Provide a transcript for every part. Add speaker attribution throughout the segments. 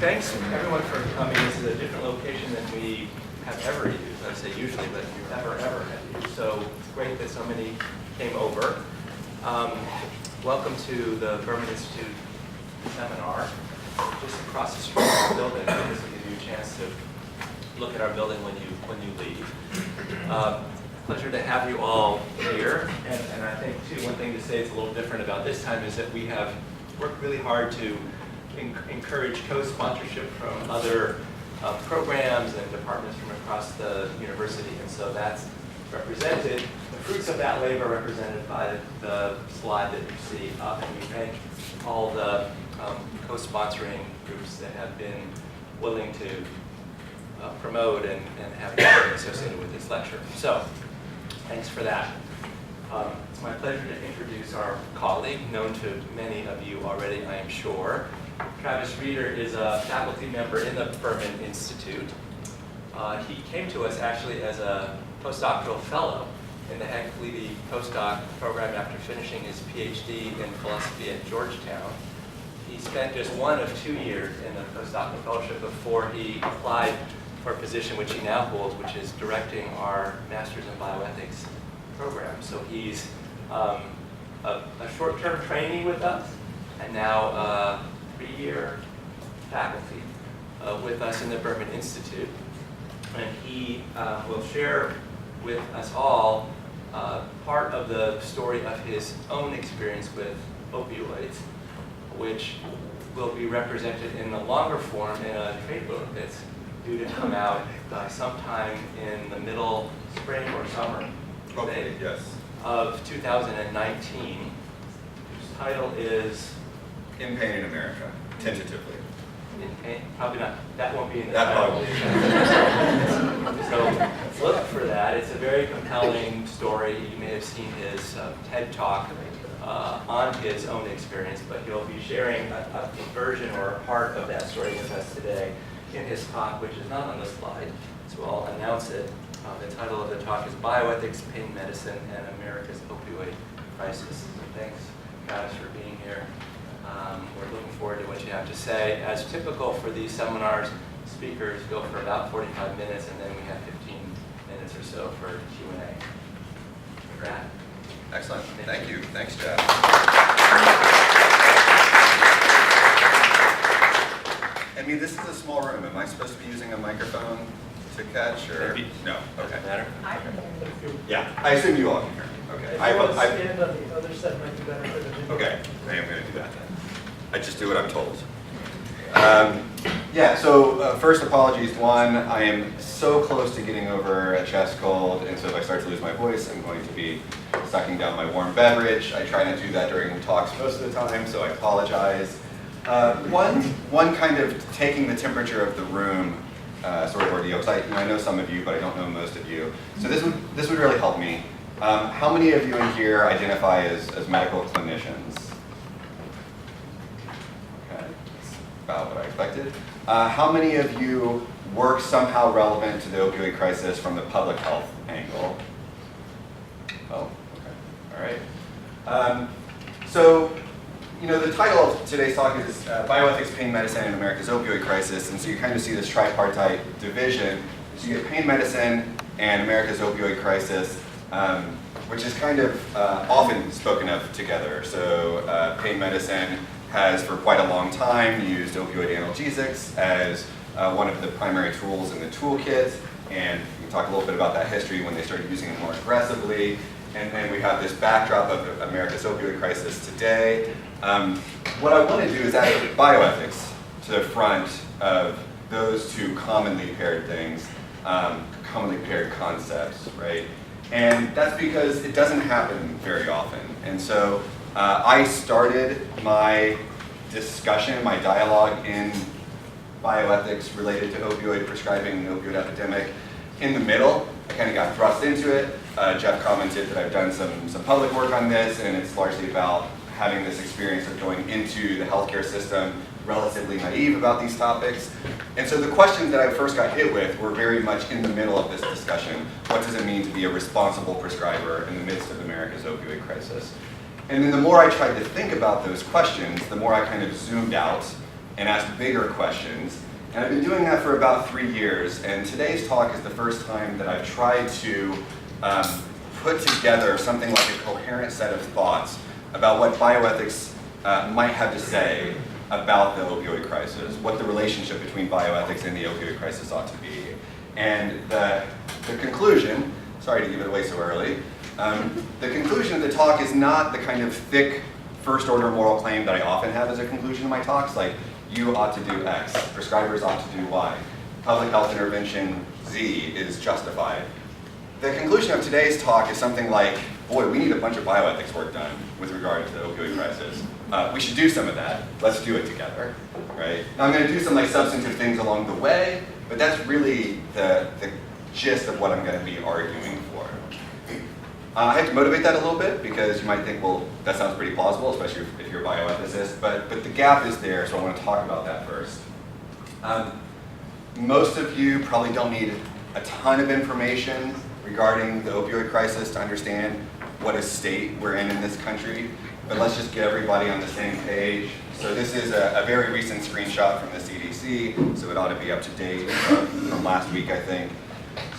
Speaker 1: thanks everyone for coming. This is a different location than we have ever used. I say usually, but ever have used. So it's great that so many came over. Welcome to the Berman Institute seminar. Just across the street from the building. This will give you a chance to look at our building when you leave. Pleasure to have you all here. And I think too, one thing to say that's a little different about this time is that we have worked really hard to encourage co-sponsorship from other programs and departments from across the university. And so that's represented, the fruits of that labor represented by the slide that you see up. And we thank all the co-sponsoring groups that have been willing to promote and have been associated with this lecture. So thanks for that. It's my pleasure to introduce our colleague, known to many of you already, I am sure. Travis Rieder is a faculty member in the Berman Institute. He came to us actually as a postdoctoral fellow in the Hank Levy postdoc program after finishing his PhD in philosophy at Georgetown. He spent just 1 of 2 years in the postdoctoral fellowship before he applied for a position which he now holds, which is directing our Masters in Bioethics program. So he's a short-term trainee with us, and now 3-year faculty with us in the Berman Institute. And he will share with us all part of the story of his own experience with opioids, which will be represented in the longer form in a trade book that's due to come out sometime in the middle spring or summer of 2019, whose title is
Speaker 2: In Pain in America, tentatively.
Speaker 1: In Pain, probably not. That won't be in the
Speaker 2: that
Speaker 1: title. So look for that. It's a very compelling story. You may have seen his TED Talk on his own experience, but he'll be sharing a version or a part of that story with us today in his talk, which is not on the slide, so I'll announce it. The title of the talk is Bioethics, Pain Medicine, and America's Opioid Crisis. So thanks, Travis, for being here. We're looking forward to what you have to say. As typical for these seminars, speakers go for about 45 minutes, and then we have 15 minutes or so for Q&A. Brad?
Speaker 2: Excellent. Thank you. Thanks, Jeff. I mean, this is a small room. Am I supposed to be using a microphone to catch, or no? Okay.
Speaker 1: Matter?
Speaker 2: Yeah, I assume you all can hear me. Okay.
Speaker 3: If you want to stand on the other side, might be better for the video.
Speaker 2: Okay, I am going to do that then. I just do what I'm told. Yeah, so first apologies. One, I am so close to getting over a chest cold, and so if I start to lose my voice, I'm going to be sucking down my warm beverage. I try not to do that during talks most of the time, so I apologize. One kind of taking the temperature of the room sort of ordeal, because I know some of you, but I don't know most of you. So this would really help me. How many of you in here identify as medical clinicians? Okay, that's about what I expected. How many of you work somehow relevant to the opioid crisis from the public health angle? Oh, okay, all right. So, you know, the title of today's talk is Bioethics, Pain Medicine, and America's Opioid Crisis, and so you kind of see this tripartite division. So you get pain medicine and America's opioid crisis, which is kind of often spoken of together. So pain medicine has for quite a long time used opioid analgesics as one of the primary tools in the toolkit, and we can talk a little bit about that history when they started using it more aggressively. And then we have this backdrop of America's opioid crisis today. What I want to do is add bioethics to the front of those two commonly paired things, commonly paired concepts, right? And that's because it doesn't happen very often. And so I started my discussion, my dialogue in bioethics related to opioid prescribing and the opioid epidemic in the middle. I kind of got thrust into it. Jeff commented that I've done some public work on this, and it's largely about having this experience of going into the healthcare system relatively naive about these topics. And so the questions that I first got hit with were very much in the middle of this discussion. What does it mean to be a responsible prescriber in the midst of America's opioid crisis? And then the more I tried to think about those questions, the more I kind of zoomed out and ask bigger questions. And I've been doing that for about 3 years, and today's talk is the first time that I've tried to put together something like a coherent set of thoughts about what bioethics might have to say about the opioid crisis, what the relationship between bioethics and the opioid crisis ought to be. And the conclusion, sorry to give it away so early, the conclusion of the talk is not the kind of thick first order moral claim that I often have as a conclusion of my talks, like you ought to do X, prescribers ought to do Y, public health intervention Z is justified. The conclusion of today's talk is something like, boy, we need a bunch of bioethics work done with regard to the opioid crisis. We should do some of that. Let's do it together, right? Now I'm going to do some like substantive things along the way, but that's really the gist of what I'm going to be arguing for. I have to motivate that a little bit because you might think, well, that sounds pretty plausible, especially if you're a bioethicist, but the gap is there, so I want to talk about that first. Most of you probably don't need a ton of information regarding the opioid crisis to understand what a state we're in this country, but let's just get everybody on the same page. So this is a very recent screenshot from the CDC, so it ought to be up to date from last week, I think.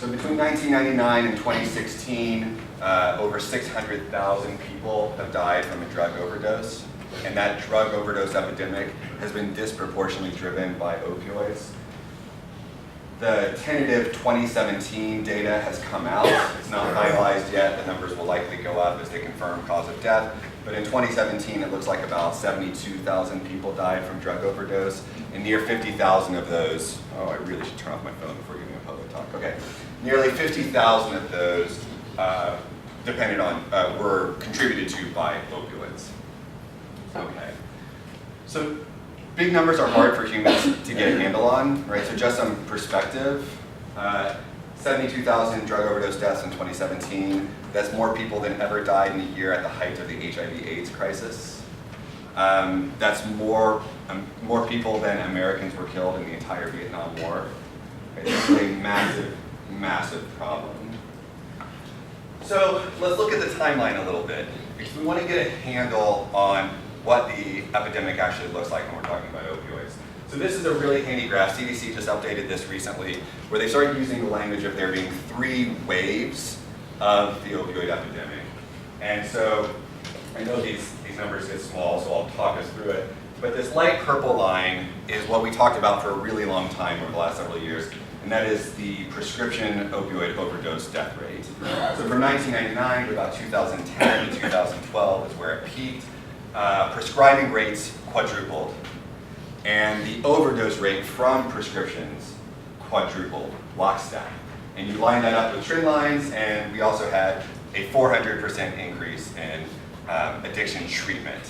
Speaker 2: So between 1999 and 2016, over 600,000 people have died from a drug overdose, and that drug overdose epidemic has been disproportionately driven by opioids. The tentative 2017 data has come out. It's not finalized yet. The numbers will likely go up as they confirm cause of death. But in 2017, it looks like about 72,000 people died from drug overdose, and near 50,000 of those, oh, I really should turn off my phone before giving a public talk. Okay, nearly 50,000 of those were contributed to by opioids. Okay, so big numbers are hard for humans to get a handle on, right? So just some perspective, 72,000 drug overdose deaths in 2017. That's more people than ever died in a year at the height of the HIV/AIDS crisis. That's more people than Americans were killed in the entire Vietnam War. Right? It's a massive, massive problem. So let's look at the timeline a little bit, because we want to get a handle on what the epidemic actually looks like when we're talking about opioids. So this is a really handy graph. CDC just updated this recently, where they started using the language of there being 3 waves of the opioid epidemic. And so I know these numbers get small, so I'll talk us through it. But this light purple line is what we talked about for a really long time over the last several years, and that is the prescription opioid overdose death rate. So from 1999 to about 2010 to 2012 is where it peaked. Prescribing rates quadrupled, and the overdose rate from prescriptions quadrupled, lockstep. And you line that up with trend lines, and we also had a 400% increase in addiction treatment,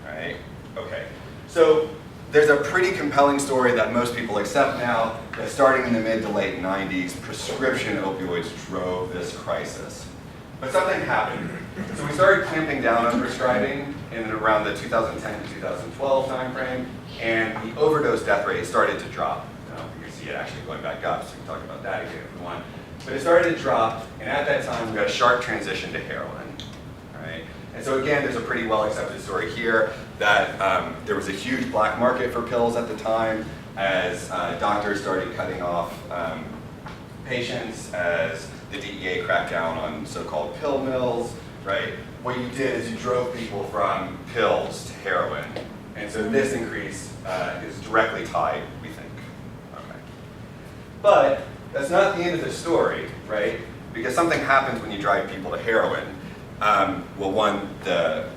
Speaker 2: right? Okay, so there's a pretty compelling story that most people accept now, that starting in the mid to late 90s, prescription opioids drove this crisis. But something happened. So we started clamping down on prescribing in around the 2010 to 2012 timeframe, and the overdose death rate started to drop. You can see it actually going back up, so we can talk about that again if we want. But it started to drop, and at that time we got a sharp transition to heroin. Right? And so again, there's a pretty well accepted story here that there was a huge black market for pills at the time as doctors started cutting off patients, as the DEA cracked down on so-called pill mills, right? What you did is you drove people from pills to heroin. And so this increase is directly tied, we think. Okay. But that's not the end of the story, right? Because something happens when you drive people to heroin. Well, one, the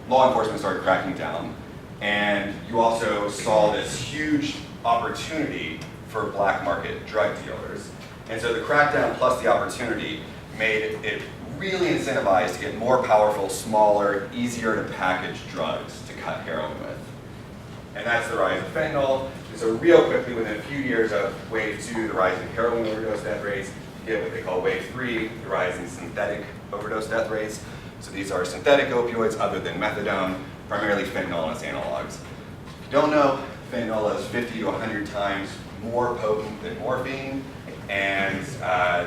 Speaker 2: law enforcement started cracking down, and you also saw this huge opportunity for black market drug dealers. And so the crackdown plus the opportunity made it really incentivized to get more powerful, smaller, easier to package drugs to cut heroin with. And that's the rise of fentanyl. And so real quickly, within a few years of wave 2, the rise in heroin overdose death rates, you get what they call wave 3, the rise in synthetic overdose death rates. So these are synthetic opioids other than methadone, primarily fentanyl and its analogs. If you don't know, fentanyl is 50 to 100 times more potent than morphine, and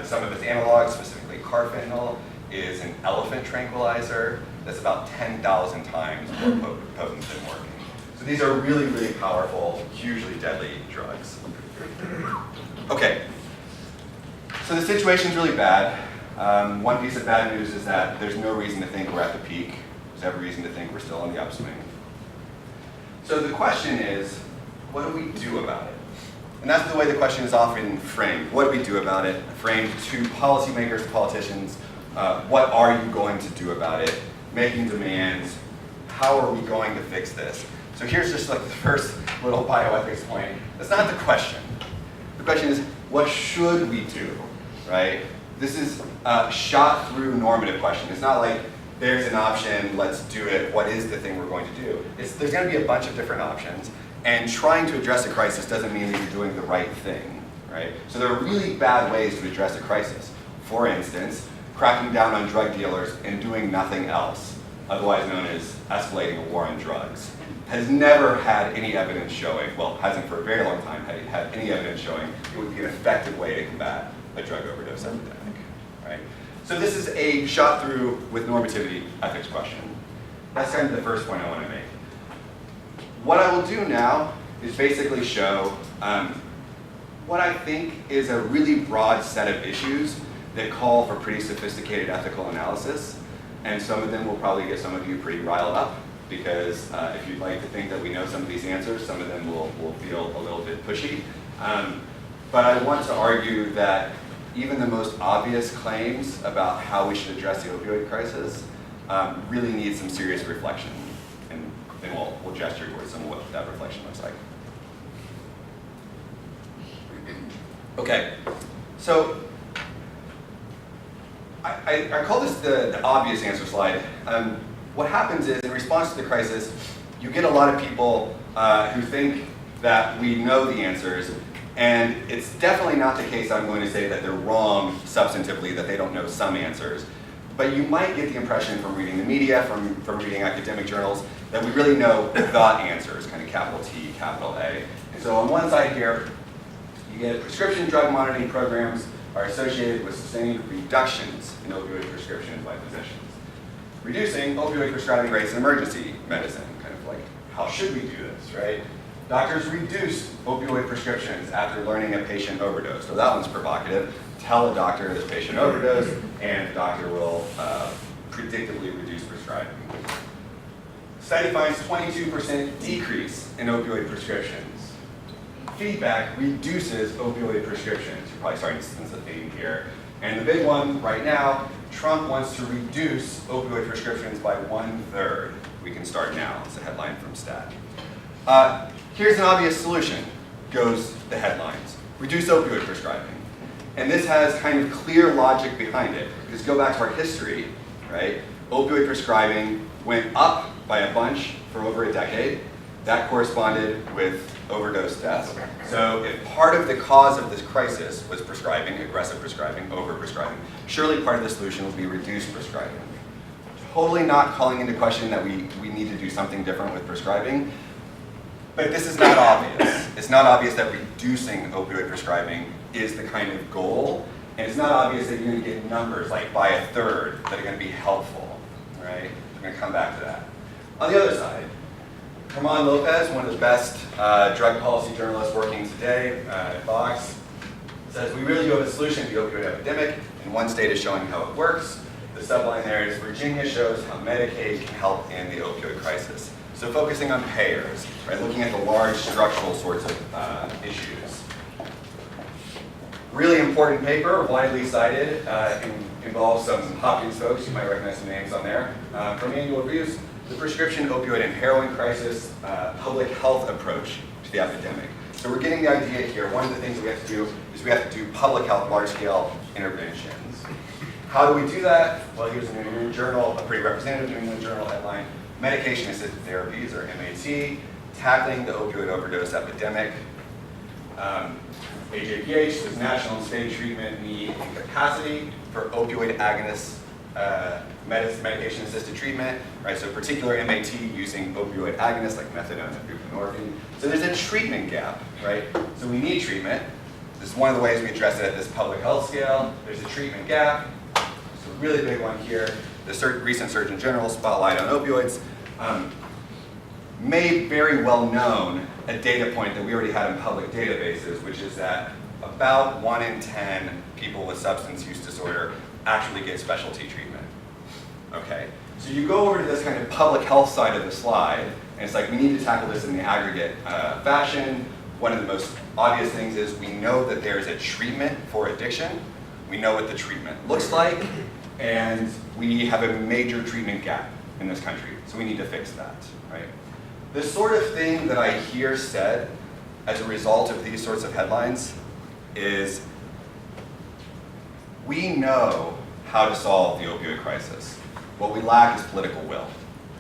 Speaker 2: some of its analogs, specifically carfentanil, is an elephant tranquilizer that's about 10,000 times more potent than morphine. So So these are really, really powerful, hugely deadly drugs. Okay, so the situation's really bad. One piece of bad news is that there's no reason to think we're at the peak. There's every reason to think we're still on the upswing. So the question is, what do we do about it? And that's the way the question is often framed. What do we do about it? Framed to policymakers, politicians. What are you going to do about it? Making demands. How are we going to fix this? So here's just like the first little bioethics point. That's not the question. The question is, what should we do, right? This is a shot through normative question. It's not like there's an option, let's do it, what is the thing we're going to do? There's going to be a bunch of different options, and trying to address a crisis doesn't mean that you're doing the right thing, right? So there are really bad ways to address a crisis. For instance, cracking down on drug dealers and doing nothing else, otherwise known as escalating a war on drugs, has never had any evidence showing, well, hasn't for a very long time had any evidence showing it would be an effective way to combat a drug overdose epidemic, right? So this is a shot through with normativity ethics question. That's kind of the first point I want to make. What I will do now is basically show what I think is a really broad set of issues that call for pretty sophisticated ethical analysis, and some of them will probably get some of you pretty riled up, because if you'd like to think that we know some of these answers, some of them will feel a little bit pushy. But I want to argue that even the most obvious claims about how we should address the opioid crisis really need some serious reflection, and then we'll gesture towards some of what that reflection looks like. Okay, so I call this the obvious answer slide. What happens is, in response to the crisis, you get a lot of people who think that we know the answers, and it's definitely not the case, I'm going to say, that they're wrong substantively, that they don't know some answers. But you might get the impression from reading the media, from reading academic journals, that we really know the answers, kind of capital T, capital A. And so on one side here, you get prescription drug monitoring programs are associated with sustained reductions in opioid prescriptions by physicians. Reducing opioid prescribing rates in emergency medicine, kind of like, how should we do this, right? Doctors reduce opioid prescriptions after learning a patient overdosed. So that one's provocative. Tell a doctor this patient overdosed, and the doctor will predictably reduce prescribing. Study finds 22% decrease in opioid prescriptions. Feedback reduces opioid prescriptions. You're probably starting to sense a theme here. And the big one right now, Trump wants to reduce opioid prescriptions by 1/3. We can start now. It's a headline from Stat. Here's an obvious solution, goes the headlines. Reduce opioid prescribing. And this has kind of clear logic behind it. Because go back to our history, right? Opioid prescribing went up by a bunch for over a decade. That corresponded with overdose deaths. So if part of the cause of this crisis was prescribing, aggressive prescribing, over-prescribing, surely part of the solution would be reduced prescribing. Totally not calling into question that we need to do something different with prescribing, but this is not obvious. It's not obvious that reducing opioid prescribing is the kind of goal, and it's not obvious that you're going to get numbers like by 1/3 that are going to be helpful, right? We're going to come back to that. On the other side, Berman Lopez, one of the best drug policy journalists working today at Fox, says we really do have a solution to the opioid epidemic, and one state is showing how it works. The subline there is Virginia shows how Medicaid can help in the opioid crisis. So focusing on payers, right, looking at the large structural sorts of issues. Really important paper, widely cited, involves some Hopkins folks, you might recognize some names on there, from annual reviews. The prescription opioid and heroin crisis, public health approach to the epidemic. So we're getting the idea here. One of the things we have to do is we have to do public health large-scale interventions. How do we do that? Well, here's a New England Journal, a pretty representative New England Journal headline. Medication-assisted therapies, or MAT, tackling the opioid overdose epidemic. AJPH, this national and state treatment need and capacity for opioid agonists, medication-assisted treatment, right? So particular MAT using opioid agonists like methadone and buprenorphine. So there's a treatment gap, right? So we need treatment. This is one of the ways we address it at this public health scale. There's a treatment gap. So a really big one here. The recent Surgeon General spotlight on opioids. made very well known a data point that we already had in public databases, which is that about 1 in 10 people with substance use disorder actually get specialty treatment. Okay, so you go over to this kind of public health side of the slide, and it's like we need to tackle this in the aggregate fashion. One of the most obvious things is we know that there is a treatment for addiction. We know what the treatment looks like, and we have a major treatment gap in this country, so we need to fix that, right? The sort of thing that I hear said as a result of these sorts of headlines is we know how to solve the opioid crisis. What we lack is political will.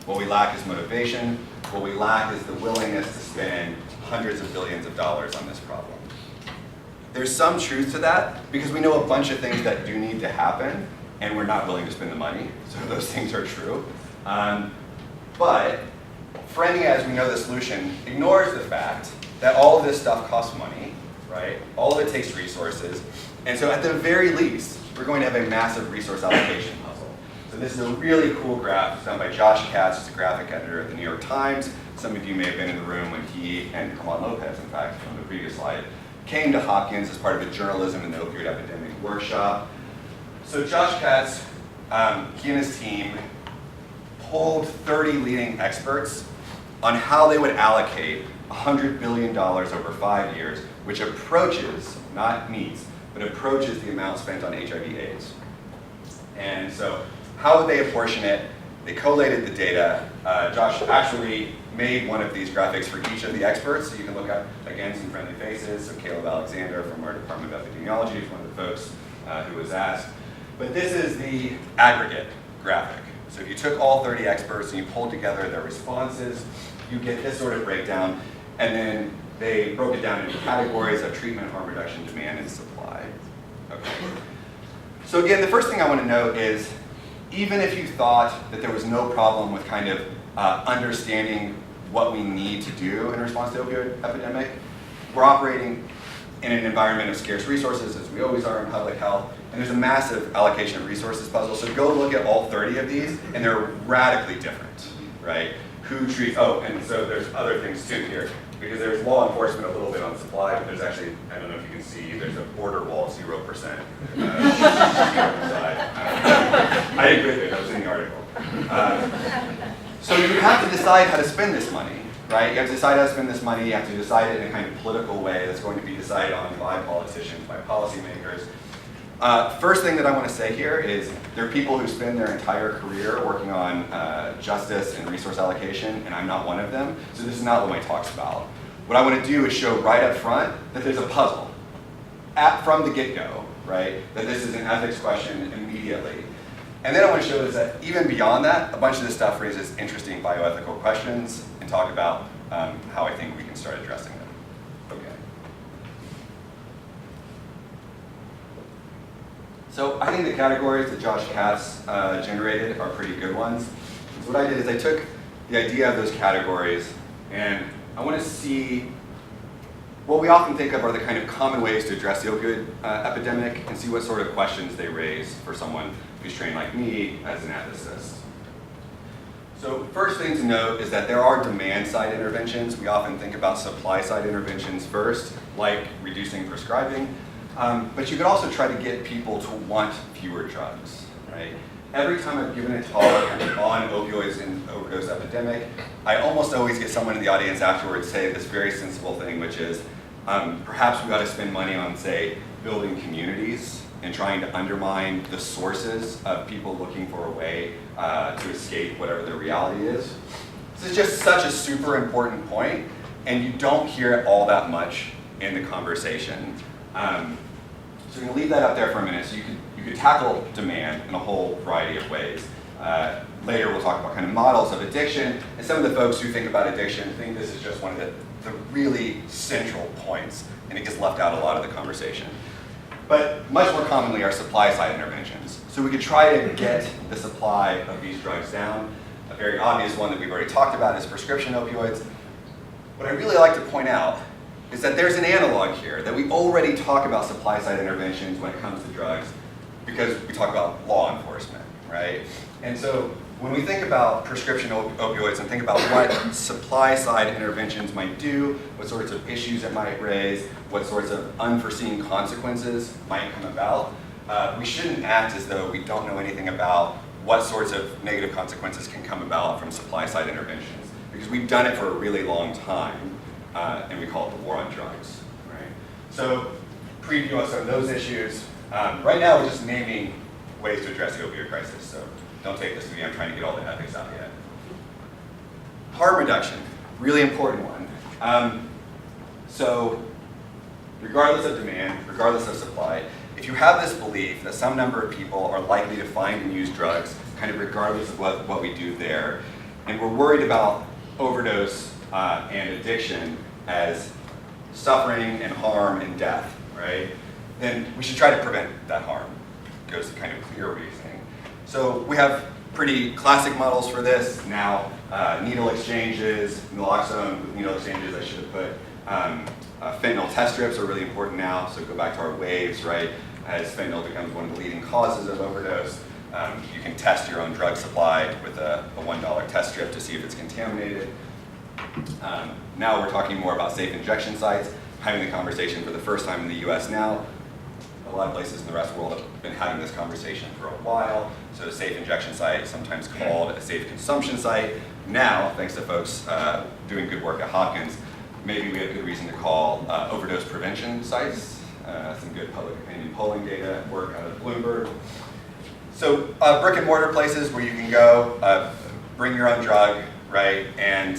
Speaker 2: What we lack is motivation. What we lack is the willingness to spend hundreds of billions of dollars on this problem. There's some truth to that because we know a bunch of things that do need to happen and we're not willing to spend the money, so those things are true. But framing it as we know the solution ignores the fact that all of this stuff costs money, right? All of it takes resources, and so at the very least, we're going to have a massive resource allocation puzzle. So this is a really cool graph done by Josh Katz, who's a graphic editor at the New York Times. Some of you may have been in the room when he and Herman Lopez, in fact, on the previous slide, came to Hopkins as part of a journalism in the opioid epidemic workshop. So Josh Katz, he and his team polled 30 leading experts on how they would allocate $100 billion over 5 years, which approaches, not meets, but approaches the amount spent on HIV/AIDS. And so how would they apportion it? They collated the data. Josh actually made one of these graphics for each of the experts, so you can look up, again, some friendly faces. So Caleb Alexander from our Department of Epidemiology is one of the folks who was asked. But this is the aggregate graphic. So if you took all 30 experts and you pulled together their responses, you get this sort of breakdown, and then they broke it down into categories of treatment, harm reduction, demand, and supply. Okay. So again, the first thing I want to note is, even if you thought that there was no problem with kind of understanding what we need to do in response to the opioid epidemic, we're operating in an environment of scarce resources, as we always are in public health, and there's a massive allocation of resources puzzle. So go look at all 30 of these, and they're radically different, right? Who treats, oh, and so there's other things too here, because there's law enforcement a little bit on supply, but there's actually, I don't know if you can see, there's a border wall, 0%. I agree with it, that was in the article. So you have to decide how to spend this money, right? You have to decide how to spend this money, you have to decide it in a kind of political way that's going to be decided on by politicians, by policymakers. First thing that I want to say here is there are people who spend their entire career working on justice and resource allocation, and I'm not one of them, so this is not what my talk's about. What I want to do is show right up front that there's a puzzle from the get-go, right? That this is an ethics question immediately. And then I want to show is that even beyond that, a bunch of this stuff raises interesting bioethical questions and talk about how I think we can start addressing them. Okay. So I think the categories that Josh Katz generated are pretty good ones. So what I did is I took the idea of those categories and I want to see what we often think of are the kind of common ways to address the opioid epidemic and see what sort of questions they raise for someone who's trained like me as an ethicist. So first thing to note is that there are demand-side interventions. We often think about supply-side interventions first, like reducing prescribing. But you could also try to get people to want fewer drugs, right? Every time I've given a talk on opioids and overdose epidemic, I almost always get someone in the audience afterwards say this very sensible thing, which is perhaps we ought to spend money on, say, building communities and trying to undermine the sources of people looking for a way to escape whatever their reality is. This is just such a super important point, and you don't hear it all that much in the conversation. So we're going to leave that up there for a minute. So you could tackle demand in a whole variety of ways. Later we'll talk about kind of models of addiction, and some of the folks who think about addiction think this is just one of the really central points, and it gets left out a lot of the conversation. But much more commonly are supply-side interventions. So we could try to get the supply of these drugs down. A very obvious one that we've already talked about is prescription opioids. What I really like to point out is that there's an analog here, that we already talk about supply-side interventions when it comes to drugs because we talk about law enforcement, right? And so when we think about prescription opioids and think about what supply side interventions might do, what sorts of issues it might raise, what sorts of unforeseen consequences might come about, we shouldn't act as though we don't know anything about what sorts of negative consequences can come about from supply side interventions. Because we've done it for a really long time, and we call it the war on drugs. Right? So, preview on some of those issues. Right now we're just naming ways to address the opioid crisis, so don't take this to me, I'm trying to get all the ethics out yet. Harm reduction, really important one. So, regardless of demand, regardless of supply, if you have this belief that some number of people are likely to find and use drugs, kind of regardless of what we do there, and we're worried about overdose and addiction as suffering and harm and death, right? Then we should try to prevent that harm. Goes to kind of clear reasoning. So we have pretty classic models for this now. Needle exchanges, naloxone with needle exchanges, I should have put. Fentanyl test strips are really important now, so go back to our waves, right? As fentanyl becomes one of the leading causes of overdose, you can test your own drug supply with a $1 test strip to see if it's contaminated. Now we're talking more about safe injection sites, having the conversation for the first time in the US now. A lot of places in the rest of the world have been having this conversation for a while. So a safe injection site, sometimes called a safe consumption site. Now, thanks to folks doing good work at Hopkins, maybe we have good reason to call overdose prevention sites. Some good public opinion polling data work out of Bloomberg. So brick and mortar places where you can go, bring your own drug, right? And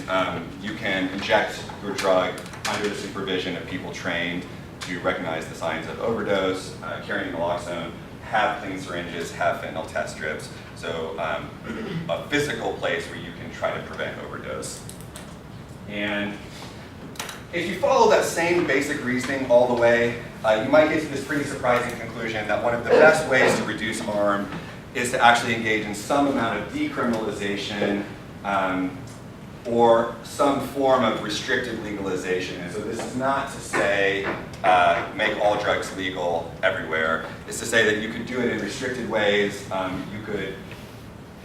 Speaker 2: you can inject your drug under the supervision of people trained to recognize the signs of overdose, carrying naloxone, have clean syringes, have fentanyl test strips. So a physical place where you can try to prevent overdose. And if you follow that same basic reasoning all the way, you might get to this pretty surprising conclusion that one of the best ways to reduce harm is to actually engage in some amount of decriminalization or some form of restricted legalization. And so this is not to say make all drugs legal everywhere. It's to say that you could do it in restricted ways. You could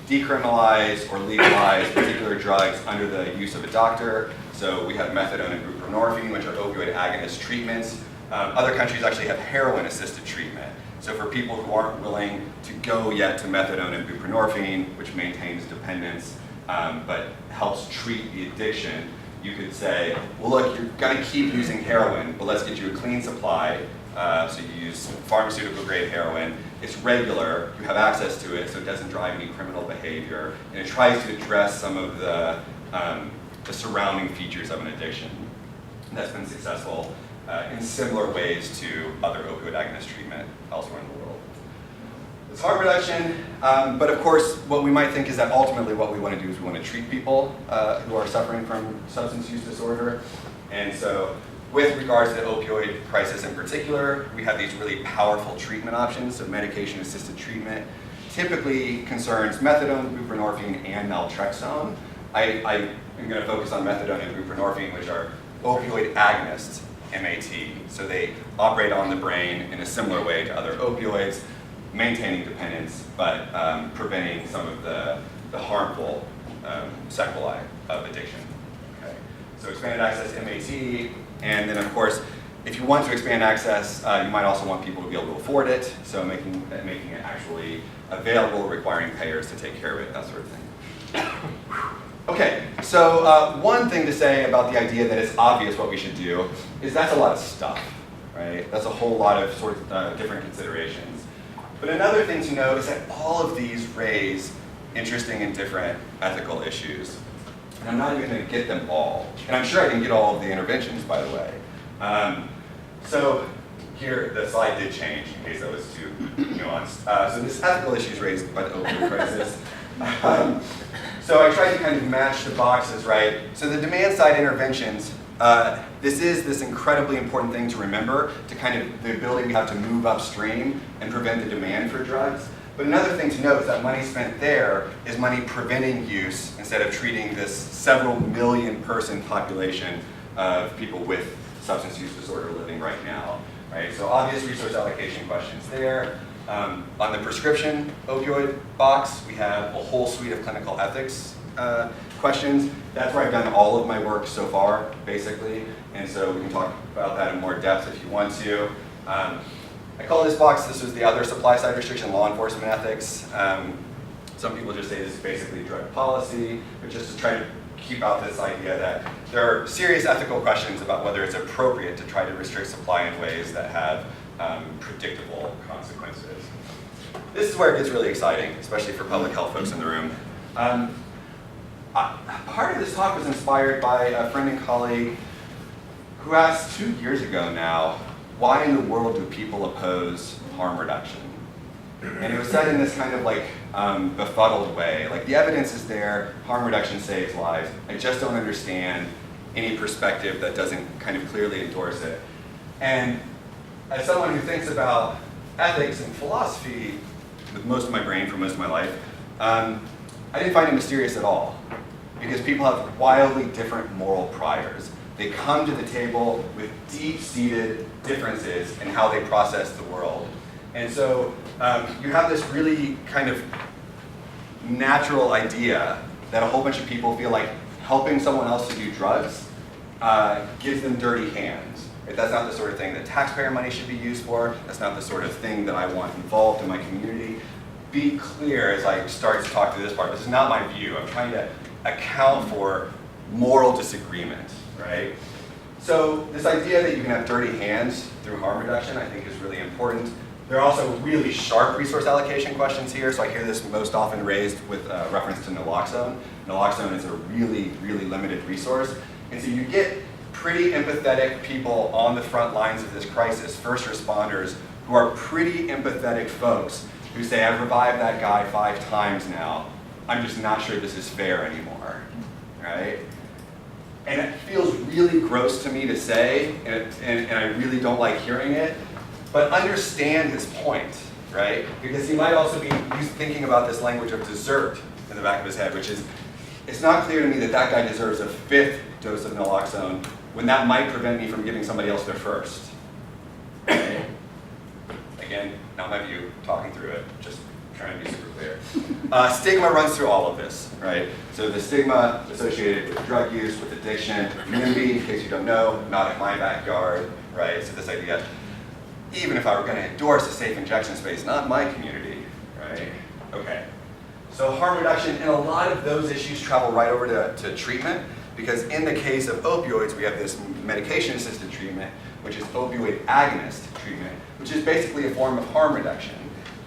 Speaker 2: decriminalize or legalize particular drugs under the use of a doctor. So we have methadone and buprenorphine, which are opioid agonist treatments. Other countries actually have heroin-assisted treatment. So for people who aren't willing to go yet to methadone and buprenorphine, which maintains dependence, but helps treat the addiction, you could say, well look, you're gonna keep using heroin, but let's get you a clean supply. So you use pharmaceutical grade heroin, it's regular, you have access to it, so it doesn't drive any criminal behavior, and it tries to address some of the surrounding features of an addiction. And that's been successful in similar ways to other opioid agonist treatment elsewhere in the world. It's harm reduction, but of course, what we might think is that ultimately what we want to do is we want to treat people who are suffering from substance use disorder. And so with regards to the opioid crisis in particular, we have these really powerful treatment options. So medication-assisted treatment typically concerns methadone, buprenorphine, and naltrexone. I am going to focus on methadone and buprenorphine, which are opioid agonists, MAT. So they operate on the brain in a similar way to other opioids, maintaining dependence, but preventing some of the harmful sequelae of addiction. Okay. So expanded access to MAT, and then of course, if you want to expand access, you might also want people to be able to afford it, so making it actually available, requiring payers to take care of it, that sort of thing. Okay, so one thing to say about the idea that it's obvious what we should do is that's a lot of stuff, right? That's a whole lot of sort of different considerations. But another thing to note is that all of these raise interesting and different ethical issues. And I'm not even going to get them all. And I'm sure I didn't get all of the interventions, by the way. So here, the slide did change in case that was too nuanced. So this ethical issue is raised by the opioid crisis. So I tried to kind of match the boxes, right? So the demand-side interventions, this is this incredibly important thing to remember, to kind of the ability we have to move upstream and prevent the demand for drugs. But another thing to note is that money spent there is money preventing use instead of treating this several million person population of people with substance use disorder living right now, right? So obvious resource allocation questions there. On the prescription opioid box, we have a whole suite of clinical ethics questions. That's where I've done all of my work so far, basically. And so we can talk about that in more depth if you want to. I call this box, this was the other supply side restriction, law enforcement ethics. Some people just say this is basically drug policy, but just to try to keep out this idea that there are serious ethical questions about whether it's appropriate to try to restrict supply in ways that have predictable consequences. This is where it gets really exciting, especially for public health folks in the room. Part of this talk was inspired by a friend and colleague who asked 2 years ago now, why in the world do people oppose harm reduction? And it was said in this kind of like befuddled way, like the evidence is there, harm reduction saves lives, I just don't understand any perspective that doesn't kind of clearly endorse it. And as someone who thinks about ethics and philosophy with most of my brain for most of my life, I didn't find it mysterious at all, because people have wildly different moral priors. They come to the table with deep-seated differences in how they process the world. And so you have this really kind of natural idea that a whole bunch of people feel like helping someone else to do drugs gives them dirty hands. Right? That's not the sort of thing that taxpayer money should be used for. That's not the sort of thing that I want involved in my community. Be clear as I start to talk through this part. This is not my view. I'm trying to account for moral disagreement, right? So this idea that you can have dirty hands through harm reduction, I think, is really important. There are also really sharp resource allocation questions here, so I hear this most often raised with reference to naloxone. Naloxone is a really, really limited resource, and so you get pretty empathetic people on the front lines of this crisis, first responders, who are pretty empathetic folks who say, I've revived that guy 5 times now. I'm just not sure this is fair anymore, right? And it feels really gross to me to say, and I really don't like hearing it, but understand his point, right? Because he might also be thinking about this language of desert in the back of his head, which is, it's not clear to me that that guy deserves a 5th dose of naloxone when that might prevent me from giving somebody else their first. Right? Again, not my view, talking through it, just trying to be super clear. Stigma runs through all of this, right? So the stigma associated with drug use, with addiction, NIMBY, in case you don't know, not in my backyard, right? So this idea, even if I were going to endorse a safe injection space, not in my community, right? Okay. So harm reduction, and a lot of those issues travel right over to treatment, because in the case of opioids, we have this medication-assisted treatment, which is opioid agonist treatment, which is basically a form of harm reduction.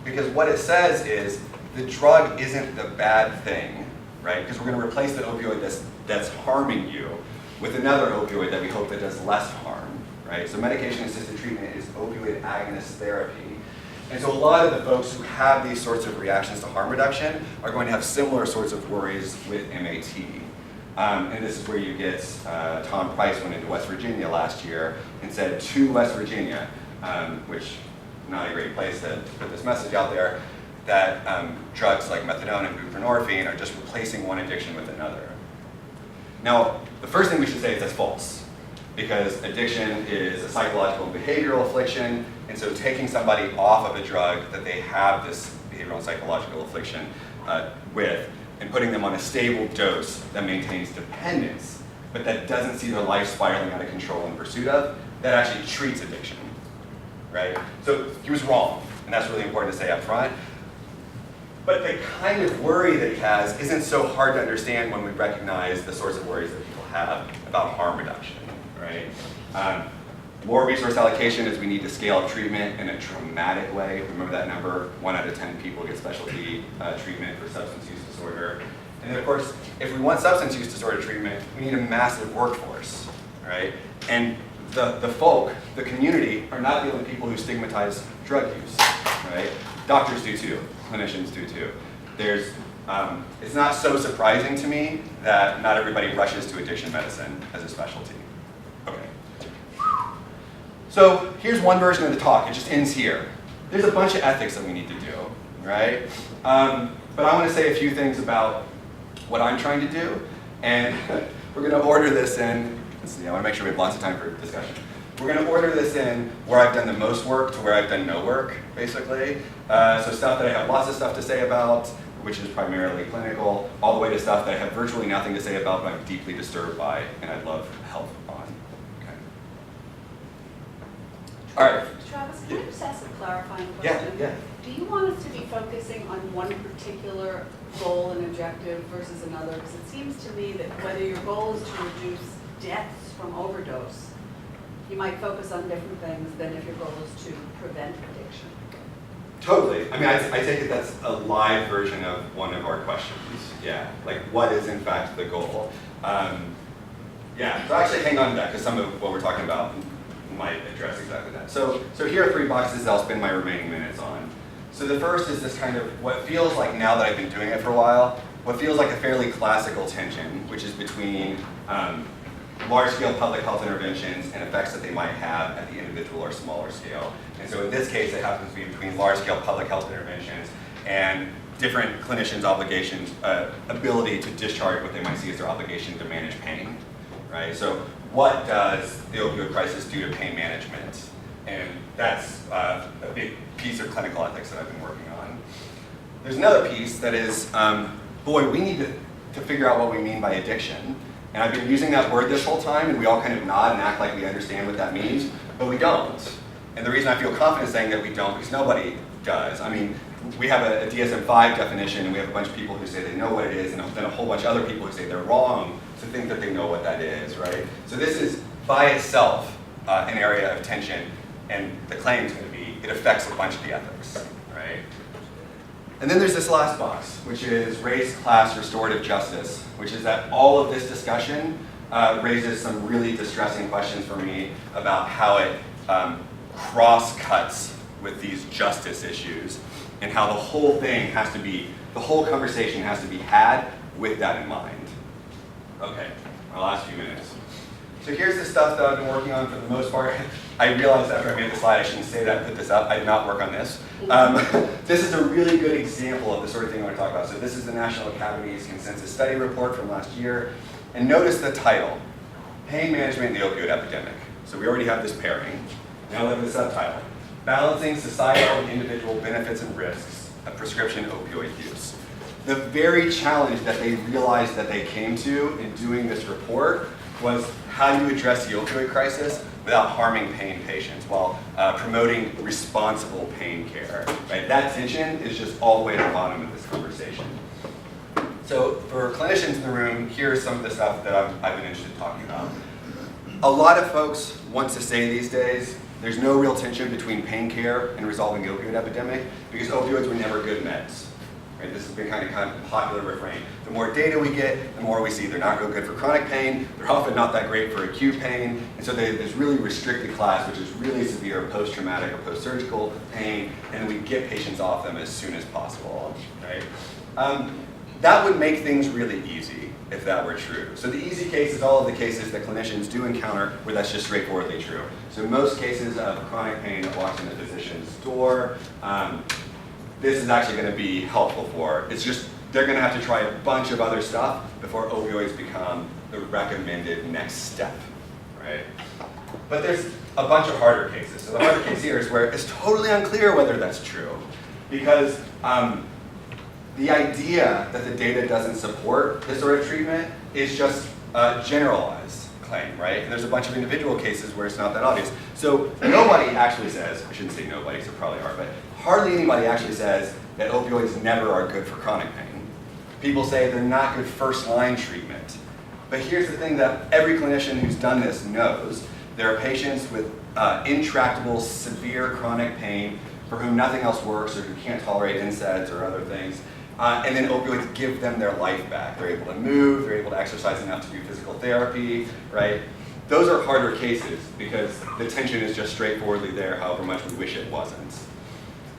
Speaker 2: Because what it says is the drug isn't the bad thing, right? Because we're going to replace the opioid that's harming you with another opioid that we hope that does less harm, right? So medication-assisted treatment is opioid agonist therapy. And so a lot of the folks who have these sorts of reactions to harm reduction are going to have similar sorts of worries with MAT. And this is where you get, Tom Price went into West Virginia last year and said to West Virginia, which not a great place to put this message out there, that drugs like methadone and buprenorphine are just replacing one addiction with another. Now, the first thing we should say is that's false, because addiction is a psychological and behavioral affliction, and so taking somebody off of a drug that they have this behavioral and psychological affliction with, and putting them on a stable dose that maintains dependence, but that doesn't see their life spiraling out of control in pursuit of, that actually treats addiction, right? So he was wrong, and that's really important to say up front. But the kind of worry that he has isn't so hard to understand when we recognize the sorts of worries that people have about harm reduction, right? More resource allocation is we need to scale up treatment in a dramatic way. Remember that number, 1 out of 10 people get specialty treatment for substance use disorder. And then of course, if we want substance use disorder treatment, we need a massive workforce, right? And the folk, the community, are not the only people who stigmatize drug use, right? Doctors do too, clinicians do too. It's not so surprising to me that not everybody rushes to addiction medicine as a specialty. Okay. So here's one version of the talk, it just ends here. There's a bunch of ethics that we need to do, right? But I want to say a few things about what I'm trying to do, and we're going to order this in. Let's see, I want to make sure we have lots of time for discussion. We're we're going to order this in where I've done the most work to where I've done no work, basically. So stuff that I have lots of stuff to say about, which is primarily clinical, all the way to stuff that I have virtually nothing to say about, but I'm deeply disturbed by, and I'd love help on. Okay. All right.
Speaker 4: Travis, can I just ask a clarifying question?
Speaker 2: Yeah.
Speaker 4: Do you want us to be focusing on one particular goal and objective versus another? Because it seems to me that whether your goal is to reduce deaths from overdose, you might focus on different things than if your goal is to prevent addiction.
Speaker 2: Totally. I mean, I take it that's a live version of one of our questions. Yeah. Like, what is in fact the goal? Yeah. So actually, hang on to that because some of what we're talking about might address exactly that. So here are 3 boxes that I'll spend my remaining minutes on. So the first is this kind of what feels like, now that I've been doing it for a while, what feels like a fairly classical tension, which is between large-scale public health interventions and effects that they might have at the individual or smaller scale. And so in this case, it happens to be between large-scale public health interventions and different clinicians' obligations, ability to discharge what they might see as their obligation to manage pain, right? So what does the opioid crisis do to pain management? And that's a big piece of clinical ethics that I've been working on. There's another piece that is, boy, we need to figure out what we mean by addiction. And I've been using that word this whole time, and we all kind of nod and act like we understand what that means, but we don't. And the reason I feel confident saying that we don't, because nobody does. I mean, we have a DSM-5 definition, and we have a bunch of people who say they know what it is, and then a whole bunch of other people who say they're wrong to think that they know what that is, right? So this is, by itself, an area of tension, and the claim is going to be it affects a bunch of the ethics, right? And then there's this last box, which is race, class, restorative justice, which is that all of this discussion raises some really distressing questions for me about how it cross-cuts with these justice issues and how the whole thing has to be, the whole conversation has to be had with that in mind. Okay, our last few minutes. So here's the stuff that I've been working on for the most part. I realized after I made the slide I shouldn't say that and put this up. I did not work on this. This is a really good example of the sort of thing I want to talk about. So this is the National Academy's Consensus Study Report from last year. And notice the title, Pain Management in the Opioid Epidemic. So we already have this pairing. Now look at the subtitle, Balancing Societal and Individual Benefits and Risks of Prescription Opioid Use. The very challenge that they realized that they came to in doing this report was how do you address the opioid crisis without harming pain patients while promoting responsible pain care, right? That tension is just all the way at the bottom of this conversation. So for clinicians in the room, here's some of the stuff that I've been interested in talking about. A lot of folks want to say these days, there's no real tension between pain care and resolving the opioid epidemic because opioids were never good meds. Right? This has been kind of a popular refrain. The more data we get, the more we see they're not real good for chronic pain, they're often not that great for acute pain, and so there's really restricted class, which is really severe post-traumatic or post-surgical pain, and we get patients off them as soon as possible. Right? That would make things really easy if that were true. So the easy case is all of the cases that clinicians do encounter where that's just straightforwardly true. So most cases of chronic pain that walks in the physician's door, this is actually going to be helpful for. It's just they're going to have to try a bunch of other stuff before opioids become the recommended next step, right? But there's a bunch of harder cases. So the harder case here is where it's totally unclear whether that's true because the idea that the data doesn't support this sort of treatment is just a generalized claim, right? And there's a bunch of individual cases where it's not that obvious. So nobody actually says, I shouldn't say nobody, so probably are, but hardly anybody actually says that opioids never are good for chronic pain. People say they're not good first-line treatment. But here's the thing that every clinician who's done this knows. There are patients with intractable, severe chronic pain for whom nothing else works or who can't tolerate NSAIDs or other things. And then opioids give them their life back. They're able to move, they're able to exercise enough to do physical therapy, right? Those are harder cases because the tension is just straightforwardly there, however much we wish it wasn't.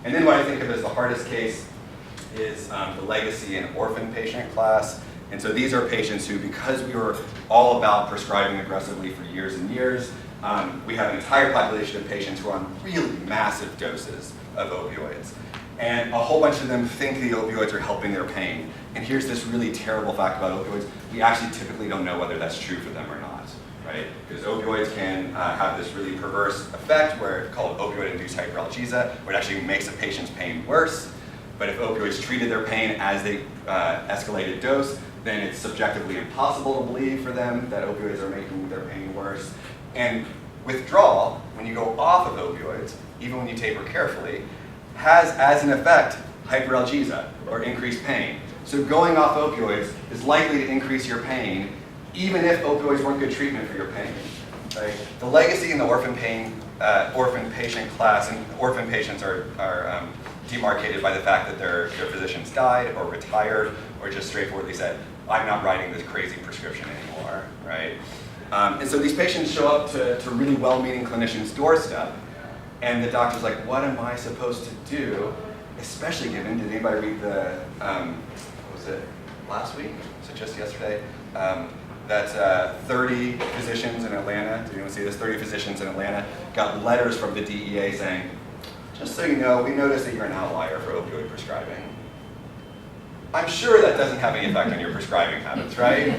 Speaker 2: And then what I think of as the hardest case is the legacy and orphan patient class. And so these are patients who, because we were all about prescribing aggressively for years and years, we have an entire population of patients who are on really massive doses of opioids. And a whole bunch of them think the opioids are helping their pain. And here's this really terrible fact about opioids. We actually typically don't know whether that's true for them or not. right? Because opioids can have this really perverse effect where it's called opioid-induced hyperalgesia, where it actually makes a patient's pain worse. But if opioids treated their pain as they escalated dose, then it's subjectively impossible to believe for them that opioids are making their pain worse. And withdrawal, when you go off of opioids, even when you taper carefully, has as an effect hyperalgesia or increased pain. So going off opioids is likely to increase your pain, even if opioids weren't good treatment for your pain. Right? The legacy in the orphan patient class, and orphan patients are demarcated by the fact that their physicians died or retired or just straightforwardly said, I'm not writing this crazy prescription anymore, right? And so these patients show up to really well-meaning clinicians' doorstep, and the doctor's like, what am I supposed to do? Especially given, did anybody read the, what was it, last week? Was it just yesterday? That 30 physicians in Atlanta, did anyone see this? 30 physicians in Atlanta got letters from the DEA saying, just so you know, we noticed that you're an outlier for opioid prescribing. I'm sure that doesn't have any effect on your prescribing habits, right?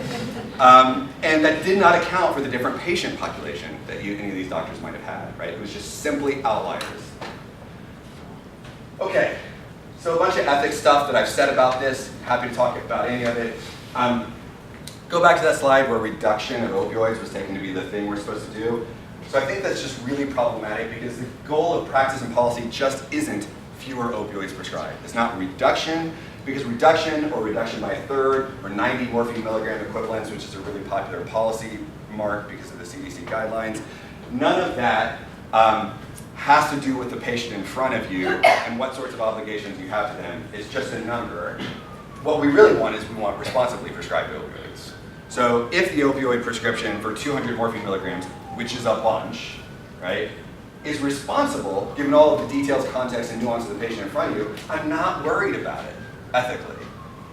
Speaker 2: And that did not account for the different patient population that any of these doctors might have had, right? It was just simply outliers. Okay, so a bunch of ethics stuff that I've said about this. Happy to talk about any of it. Go back to that slide where reduction of opioids was taken to be the thing we're supposed to do. So I think that's just really problematic because the goal of practice and policy just isn't fewer opioids prescribed. It's not reduction, because reduction or reduction by a third or 90 morphine milligram equivalents, which is a really popular policy mark because of the CDC guidelines, none of that has to do with the patient in front of you and what sorts of obligations you have to them. It's just a number. What we really want is we want responsibly prescribed opioids. So if the opioid prescription for 200 morphine milligrams, which is a bunch, right, is responsible, given all of the details, context, and nuance of the patient in front of you, I'm not worried about it ethically,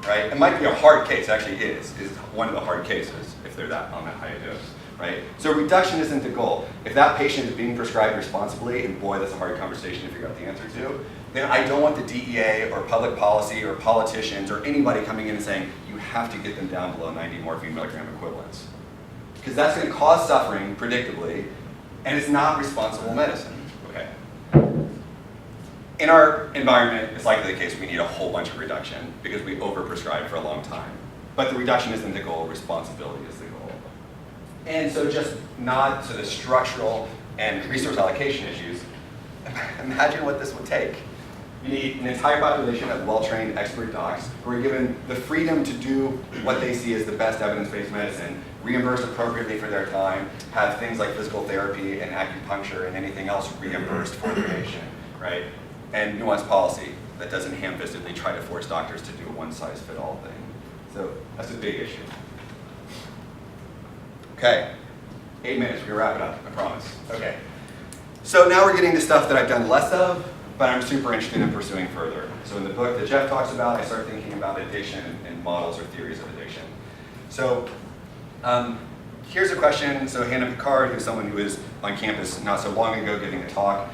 Speaker 2: right? It might be a hard case, actually is one of the hard cases if they're on that high a dose, right? So reduction isn't the goal. If that patient is being prescribed responsibly, and boy, that's a hard conversation to figure out the answer to, then I don't want the DEA or public policy or politicians or anybody coming in and saying, you have to get them down below 90 morphine milligram equivalents. Because that's going to cause suffering, predictably, and it's not responsible medicine. Okay. In our environment, it's likely the case we need a whole bunch of reduction because we overprescribe for a long time. But the reduction isn't the goal, responsibility is the goal. And so just nod to the structural and resource allocation issues. Imagine what this would take. You need an entire population of well-trained expert docs who are given the freedom to do what they see as the best evidence-based medicine, reimbursed appropriately for their time, have things like physical therapy and acupuncture and anything else reimbursed for the patient, right? And nuanced policy that doesn't ham-fistedly try to force doctors to do a one-size-fit-all thing. So that's a big issue. Okay, 8 minutes, we're gonna wrap it up, I promise. Okay, so now we're getting to stuff that I've done less of, but I'm super interested in pursuing further. So in the book that Jeff talks about, I start thinking about addiction and models or theories of addiction. So here's a question. So Hannah Picard, who's someone who was on campus not so long ago giving a talk,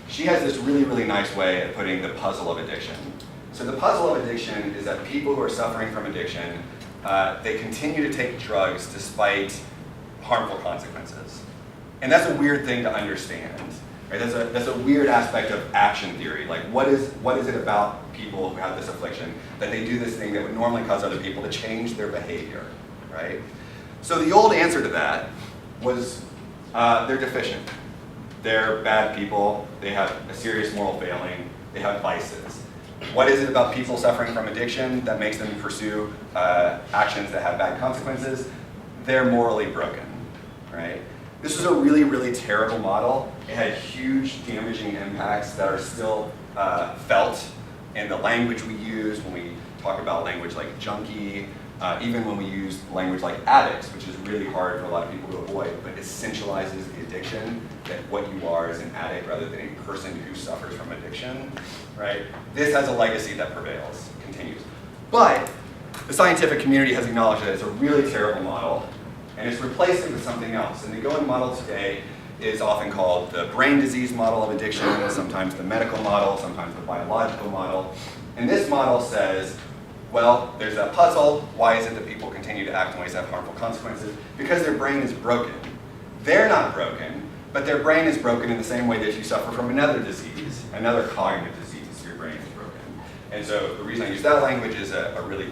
Speaker 2: she has this really, really nice way of putting the puzzle of addiction. So the puzzle of addiction is that people who are suffering from addiction, they continue to take drugs despite harmful consequences. And that's a weird thing to understand. Right? That's a weird aspect of action theory. Like, what is it about people who have this affliction that they do this thing that would normally cause other people to change their behavior, right? So the old answer to that was they're deficient. They're bad people. They have a serious moral failing. They have vices. What is it about people suffering from addiction that makes them pursue actions that have bad consequences? They're morally broken, right? This was a really, really terrible model. It had huge damaging impacts that are still felt in the language we use when we talk about language like junkie, even when we use language like addicts, which is really hard for a lot of people to avoid, but essentializes the addiction, that what you are is an addict rather than a person who suffers from addiction, right? This has a legacy that prevails, continues. But the scientific community has acknowledged that it's a really terrible model, and it's replaced it with something else. And the going model today is often called the brain disease model of addiction, sometimes the medical model, sometimes the biological model. And this model says Well, there's that puzzle. Why is it that people continue to act in ways that have harmful consequences? Because their brain is broken. They're not broken, but their brain is broken in the same way that if you suffer from another disease, another cognitive disease, your brain is broken. And so the reason I use that language is a really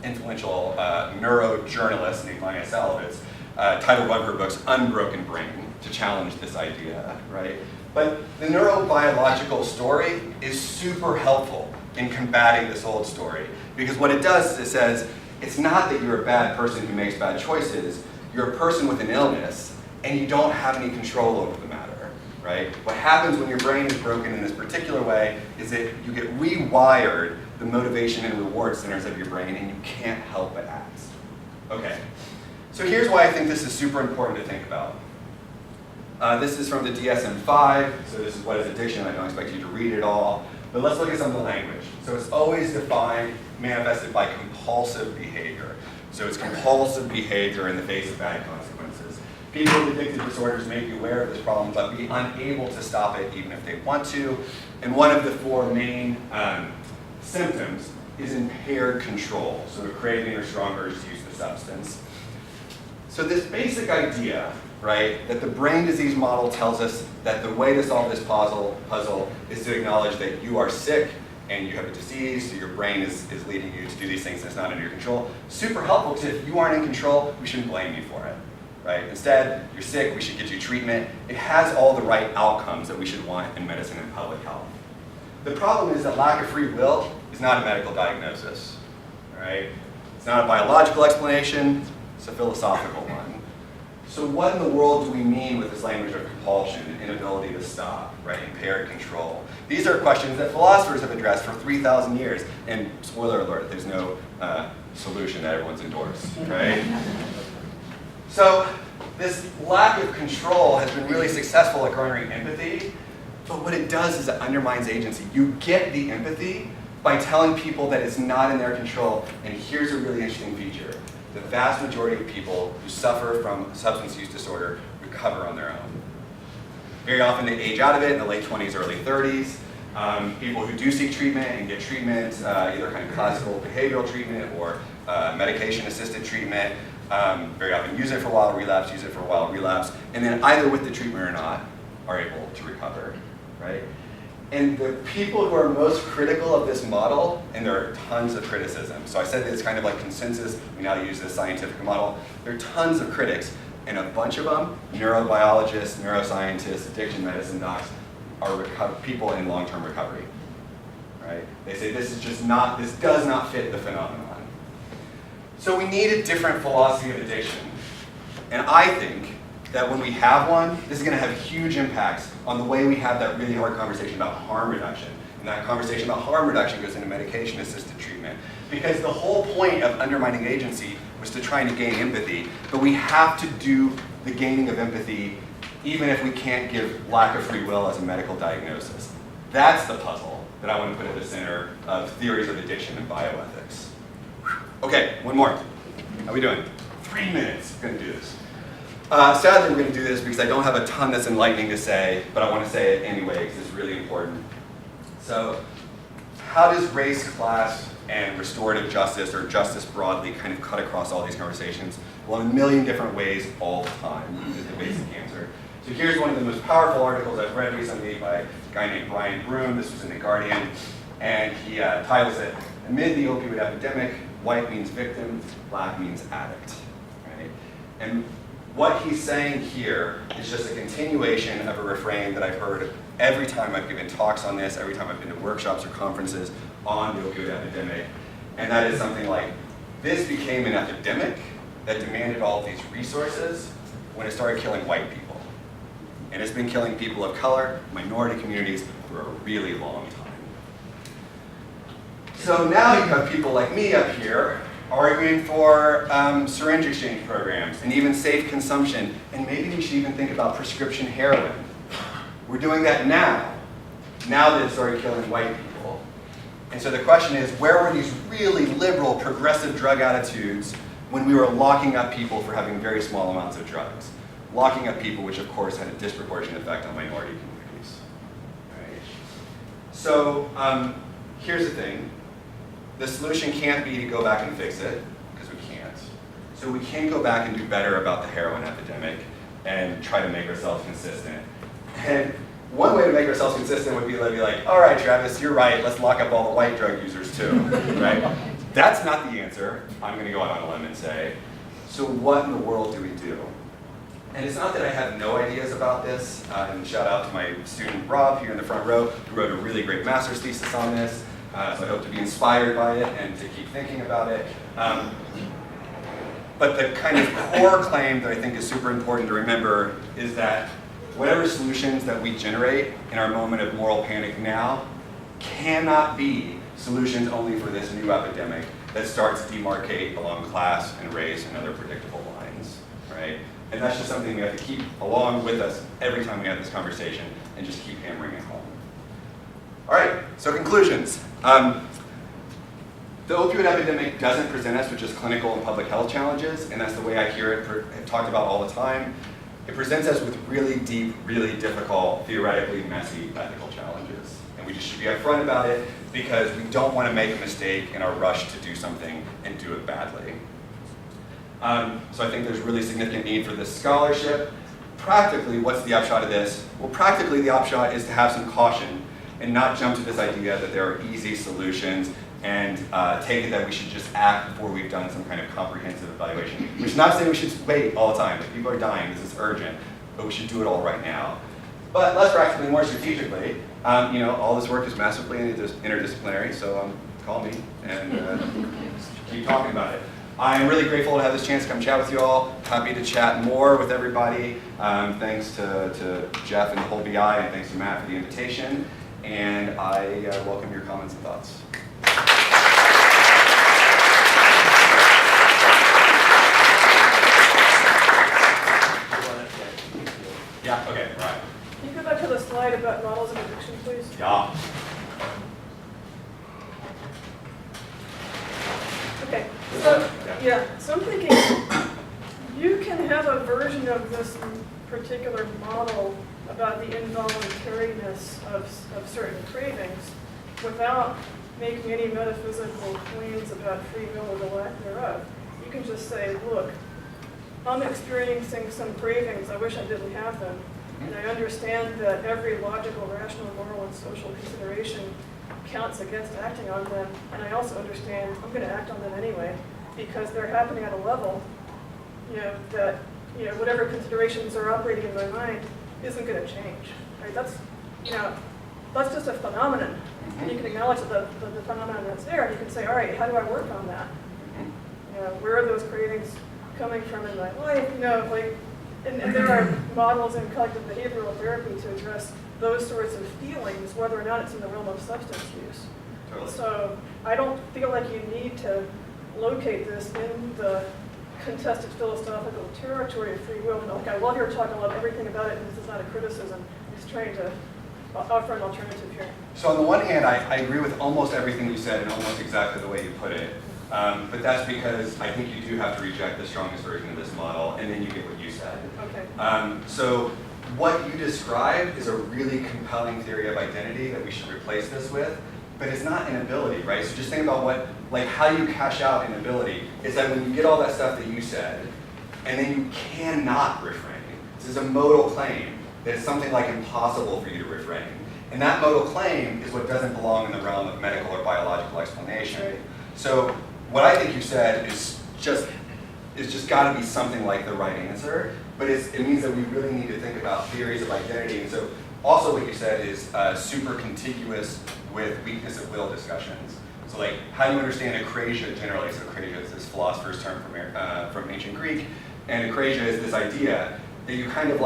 Speaker 2: influential neurojournalist named Maya Salovitz titled one of her books, Unbroken Brain, to challenge this idea, right? But the neurobiological story is super helpful in combating this old story. Because what it does is it says, it's not that you're a bad person who makes bad choices, you're a person with an illness, and you don't have any control over the matter, right? What happens when your brain is broken in this particular way is that you get rewired the motivation and reward centers of your brain, and you can't help but act. Okay, so here's why I think this is super important to think about. This is from the DSM-5, so this is what is addiction. I don't expect you to read it all, but let's look at some of the language. So it's always defined, manifested by compulsive behavior. So it's compulsive behavior in the face of bad consequences. People with addictive disorders may be aware of this problem, but be unable to stop it even if they want to. And one of the four main symptoms is impaired control. So a craving or strong urge to use the substance. So this basic idea, right, that the brain disease model tells us that the way to solve this puzzle is to acknowledge that you are sick and you have a disease, so your brain is leading you to do these things that's not under your control. Super helpful, because if you aren't in control, we shouldn't blame you for it, right? Instead, you're sick, we should get you treatment. It has all the right outcomes that we should want in medicine and public health. The problem is that lack of free will is not a medical diagnosis, right? It's not a biological explanation, it's a philosophical one. So what in the world do we mean with this language of compulsion and inability to stop, right? Impaired control. These are questions that philosophers have addressed for 3,000 years. And spoiler alert, there's no solution that everyone's endorsed, right? So this lack of control has been really successful at garnering empathy, but what it does is it undermines agency. You get the empathy by telling people that it's not in their control. And here's a really interesting feature. The vast majority of people who suffer from substance use disorder recover on their own. Very often they age out of it in the late 20s, early 30s. People who do seek treatment and get treatment, either kind of classical behavioral treatment or medication-assisted treatment, very often use it for a while, relapse, use it for a while, relapse, and then either with the treatment or not, are able to recover, right? And the people who are most critical of this model, and there are tons of criticism. So I said that it's kind of like consensus, we now use this scientific model. There are tons of critics, and a bunch of them, neurobiologists, neuroscientists, addiction medicine docs, are people in long-term recovery, right? They say this does not fit the phenomenon. So we need a different philosophy of addiction. And I think that when we have one, this is going to have huge impacts on the way we have that really hard conversation about harm reduction. And that conversation about harm reduction goes into medication-assisted treatment. Because the whole point of undermining agency was to try and gain empathy, but we have to do the gaining of empathy even if we can't give lack of free will as a medical diagnosis. That's the puzzle that I want to put at the center of theories of addiction and bioethics. Okay, one more. How are we doing? 3 minutes, we're going to do this. Sadly, we're going to do this because I don't have a ton that's enlightening to say, but I want to say it anyway because it's really important. So, how does race, class, and restorative justice, or justice broadly, kind of cut across all these conversations? Well, in a million different ways all the time is the basic answer. So here's one of the most powerful articles I've read recently by a guy named Brian Broom. This was in The Guardian, and he titles it, "Amid the Opioid Epidemic, White means victim, Black means addict." Right? And what he's saying here is just a continuation of a refrain that I've heard every time I've given talks on this, every time I've been to workshops or conferences on the opioid epidemic. And that is something like, this became an epidemic that demanded all of these resources when it started killing white people. And it's been killing people of color, minority communities, for a really long time. So now you have people like me up here arguing for syringe exchange programs and even safe consumption, and maybe we should even think about prescription heroin. We're doing that now that it started killing white people. And so the question is, where were these really liberal, progressive drug attitudes when we were locking up people for having very small amounts of drugs? Locking up people, which of course had a disproportionate effect on minority communities. Right? So here's the thing. the solution can't be to go back and fix it, because we can't. So we can't go back and do better about the heroin epidemic and try to make ourselves consistent. And one way to make ourselves consistent would be to be like, all right, Travis, you're right, let's lock up all the white drug users too, right? That's not the answer, I'm gonna go out on a limb and say. So what in the world do we do? And it's not that I have no ideas about this, and shout out to my student Rob here in the front row, who wrote a really great master's thesis on this, so I hope to be inspired by it and to keep thinking about it. But the kind of core claim that I think is super important to remember is that whatever solutions that we generate in our moment of moral panic now cannot be solutions only for this new epidemic that starts to demarcate along class and race and other predictable lines, right? And that's just something we have to keep along with us every time we have this conversation and just keep hammering it home. All right, so conclusions. The opioid epidemic doesn't present us with just clinical and public health challenges, and that's the way I hear it talked about all the time. It presents us with really deep, really difficult, theoretically messy ethical challenges. And we just should be upfront about it because we don't want to make a mistake in our rush to do something and do it badly. So I think there's really significant need for this scholarship. Practically, what's the upshot of this? Well, practically the upshot is to have some caution and not jump to this idea that there are easy solutions and take it that we should just act before we've done some kind of comprehensive evaluation. Which is not saying we should wait all the time. If people are dying, this is urgent, but we should do it all right now. But less practically, more strategically, all this work is massively interdisciplinary, so call me and keep talking about it. I'm really grateful to have this chance to come chat with you all. Happy to chat more with everybody. Thanks to Jeff and the whole BI, and thanks to Matt for the invitation. And I welcome your comments and thoughts. Yeah, okay, right.
Speaker 3: Can you go back to the slide about models of addiction, please?
Speaker 2: Yeah.
Speaker 3: Okay, so I'm thinking you can have a version of this particular model about the involuntariness of certain cravings without making any metaphysical claims about free will or the lack thereof. You can just say, look, I'm experiencing some cravings, I wish I didn't have them, and I understand that every logical, rational, moral, and social consideration counts against acting on them, and I also understand I'm going to act on them anyway because they're happening at a level, that whatever considerations are operating in my mind isn't going to change. Right? That's just a phenomenon, and you can acknowledge the phenomenon that's there, and you can say, all right, how do I work on that? Where are those cravings coming from in my life? And there are models in cognitive behavioral therapy to address those sorts of feelings, whether or not it's in the realm of substance use.
Speaker 2: Totally. So
Speaker 3: I don't feel like you need to locate this in the contested philosophical territory of free will. I love your talk, I love everything about it, and this is not a criticism. I'm just trying to offer an alternative here.
Speaker 2: So on the one hand, I agree with almost everything you said and almost exactly the way you put it. But that's because I think you do have to reject the strongest version of this model, and then you get what you said.
Speaker 3: Okay.
Speaker 2: So what you described is a really compelling theory of identity that we should replace this with, but it's not inability, right? So just think about how you cash out inability is that when you get all that stuff that you said, and then you cannot refrain. This is a modal claim that it's something like impossible for you to refrain. And that modal claim is what doesn't belong in the realm of medical or biological explanation.
Speaker 3: Right.
Speaker 2: So what I think you said is just got to be something like the right answer, but it means that we really need to think about theories of identity. And so also what you said is super contiguous with weakness of will discussions. So how do you understand akrasia generally? So akrasia is this philosopher's term from ancient Greek, and akrasia is this idea that you kind of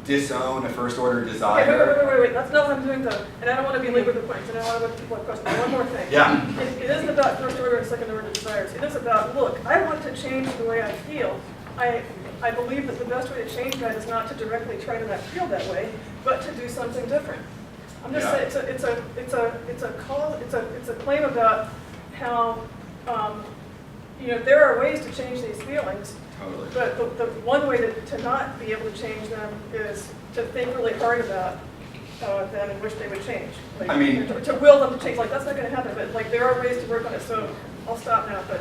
Speaker 2: disown a first order desire.
Speaker 3: Okay, wait. That's not what I'm doing though. And I don't want to belabor the points. And I want to put people in question. One more thing.
Speaker 2: Yeah.
Speaker 3: It isn't about first order and second order desires. It is about, look, I want to change the way I feel. I believe that the best way to change that is not to directly try to not feel that way, but to do something different. I'm just saying it's a claim about how there are ways to change these feelings.
Speaker 2: Totally.
Speaker 3: But the one way to not be able to change them is to think really hard about them and wish they would change. Like,
Speaker 2: I mean-
Speaker 3: to will them to change, like, that's not gonna happen, but like, there are ways to work on it, so I'll stop now, but.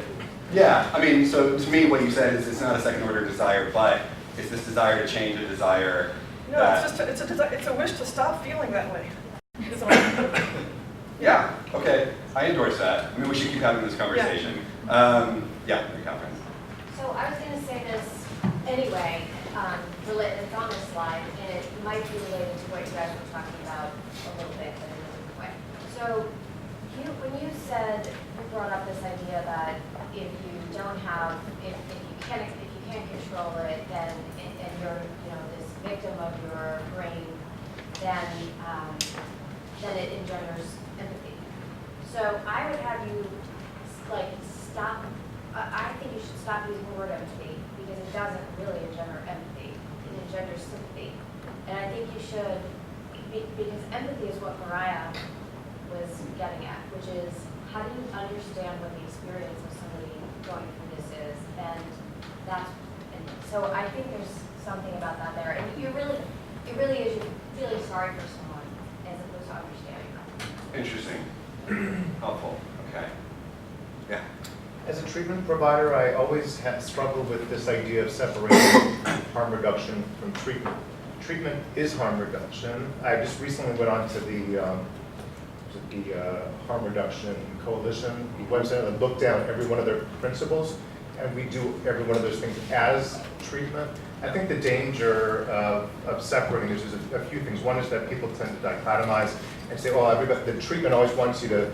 Speaker 2: Yeah, I mean, so to me, what you said is it's not a second order desire, but it's this desire to change a desire.
Speaker 3: No,
Speaker 2: that,
Speaker 3: it's just, it's a wish to stop feeling that way. Is all.
Speaker 2: Yeah, okay, I endorse that. I mean, we should keep having this conversation. Yeah, Catherine.
Speaker 5: So I was going to say this anyway, it's on this slide, and it might be related to what you guys were talking about a little bit, but in a different way. So when you said, you brought up this idea that if you don't have, if you can't control it, then and you're this victim of your brain, then it engenders empathy. So I would have you stop. I think you should stop using the word empathy because it doesn't really engender empathy. It engenders sympathy. And I think you should, because empathy is what Mariah was getting at, which is how do you understand what the experience of somebody going through this is? And so I think there's something about that there. And it really is, you're feeling sorry for someone as opposed to understanding them.
Speaker 2: Interesting. Helpful. Okay. Yeah.
Speaker 6: As a treatment provider, I always have struggled with this idea of separating harm reduction from treatment. Treatment is harm reduction. I just recently went on to the Harm Reduction Coalition website and looked down every one of their principles, and we do every one of those things as treatment. I think the danger of separating is a few things. One is that people tend to dichotomize and say, "Oh, the treatment always wants you to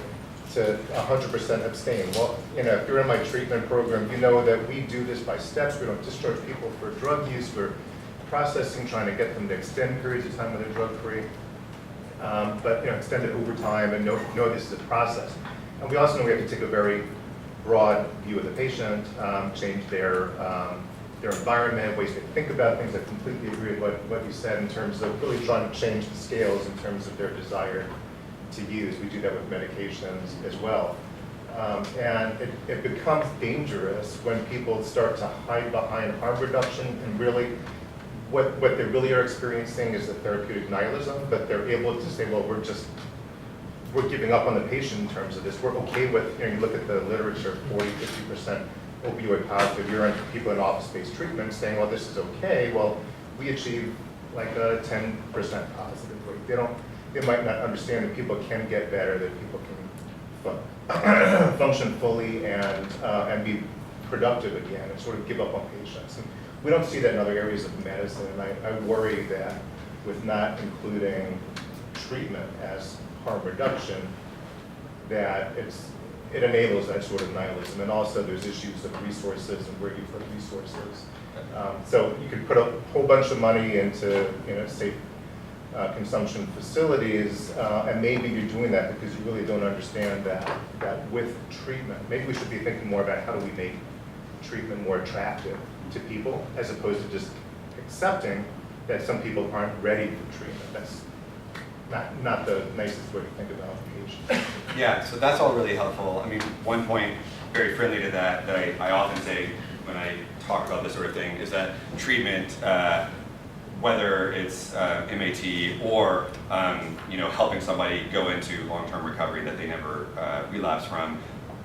Speaker 6: 100% abstain." Well, if you're in my treatment program, you know that we do this by steps. We don't discharge people for drug use. We're processing, trying to get them to extend periods of time when they're drug-free, but extend it over time and know this is a process. And we also know we have to take a very broad view of the patient, change their environment, ways to think about things. I completely agree with what you said in terms of really trying to change the scales in terms of their desire to use. We do that with medications as well. And it becomes dangerous when people start to hide behind harm reduction and really what they really are experiencing is a therapeutic nihilism, but they're able to say, well, we're giving up on the patient in terms of this. We're okay with, you look at the literature, 40, 50% opioid positive. You're in people in office-based treatment saying, well, this is okay. Well, we achieve like a 10% positive rate. They might not understand that people can get better, that people can function fully and be productive again and sort of give up on patients. And we don't see that in other areas of medicine, and I worry that with not including treatment as harm reduction, that it enables that sort of nihilism. And also there's issues of resources and where you put resources. So you could put a whole bunch of money into safe consumption facilities, and maybe you're doing that because you really don't understand that with treatment. Maybe we should be thinking more about how do we make treatment more attractive to people as opposed to just accepting that some people aren't ready for treatment. That's not the nicest way to think about patients.
Speaker 2: Yeah, so that's all really helpful. I mean, one point very friendly to that I often say when I talk about this sort of thing is that treatment, whether it's MAT or helping somebody go into long-term recovery that they never relapse from,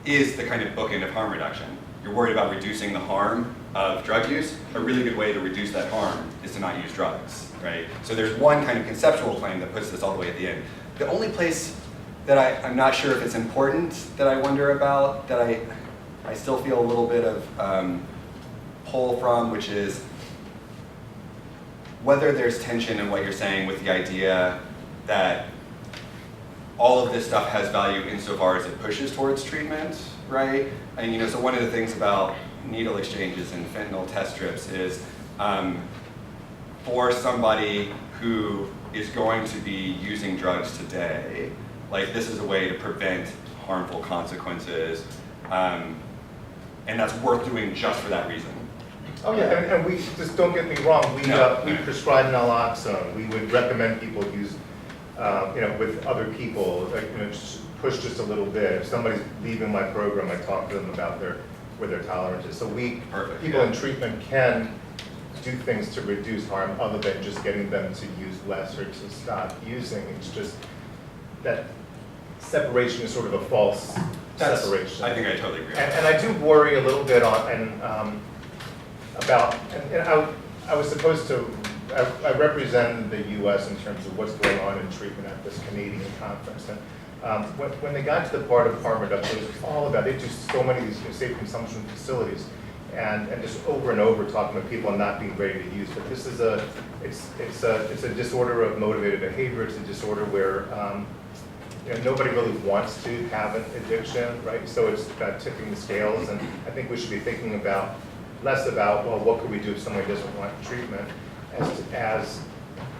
Speaker 2: is the kind of bookend of harm reduction. You're worried about reducing the harm of drug use. A really good way to reduce that harm is to not use drugs, right? So there's one kind of conceptual claim that puts this all the way at the end. The only place that I'm not sure if it's important that I wonder about, that I still feel a little bit of pull from, which is whether there's tension in what you're saying with the idea that all of this stuff has value insofar as it pushes towards treatment, right? And so one of the things about needle exchanges and fentanyl test strips is for somebody who is going to be using drugs today, like this is a way to prevent harmful consequences, and that's worth doing just for that reason.
Speaker 6: Oh yeah, and we just don't get me wrong. We prescribe naloxone. We would recommend people use, with other people, just push just a little bit. If somebody's leaving my program, I talk to them about where their tolerance is. So people in treatment can do things to reduce harm other than just getting them to use less or to stop using. It's just that separation is sort of a false separation.
Speaker 2: I think I totally agree.
Speaker 6: And I do worry a little bit about, I was supposed to, I represent the U.S. in terms of what's going on in treatment at this Canadian conference. And when they got to the part of harm reduction, it was all about, they do so many of these safe consumption facilities, and just over and over talking to people and not being ready to use. But this is it's a disorder of motivated behavior. It's a disorder where nobody really wants to have an addiction, right? So it's about tipping the scales, and I think we should be thinking about less about, well, what could we do if somebody doesn't want treatment, as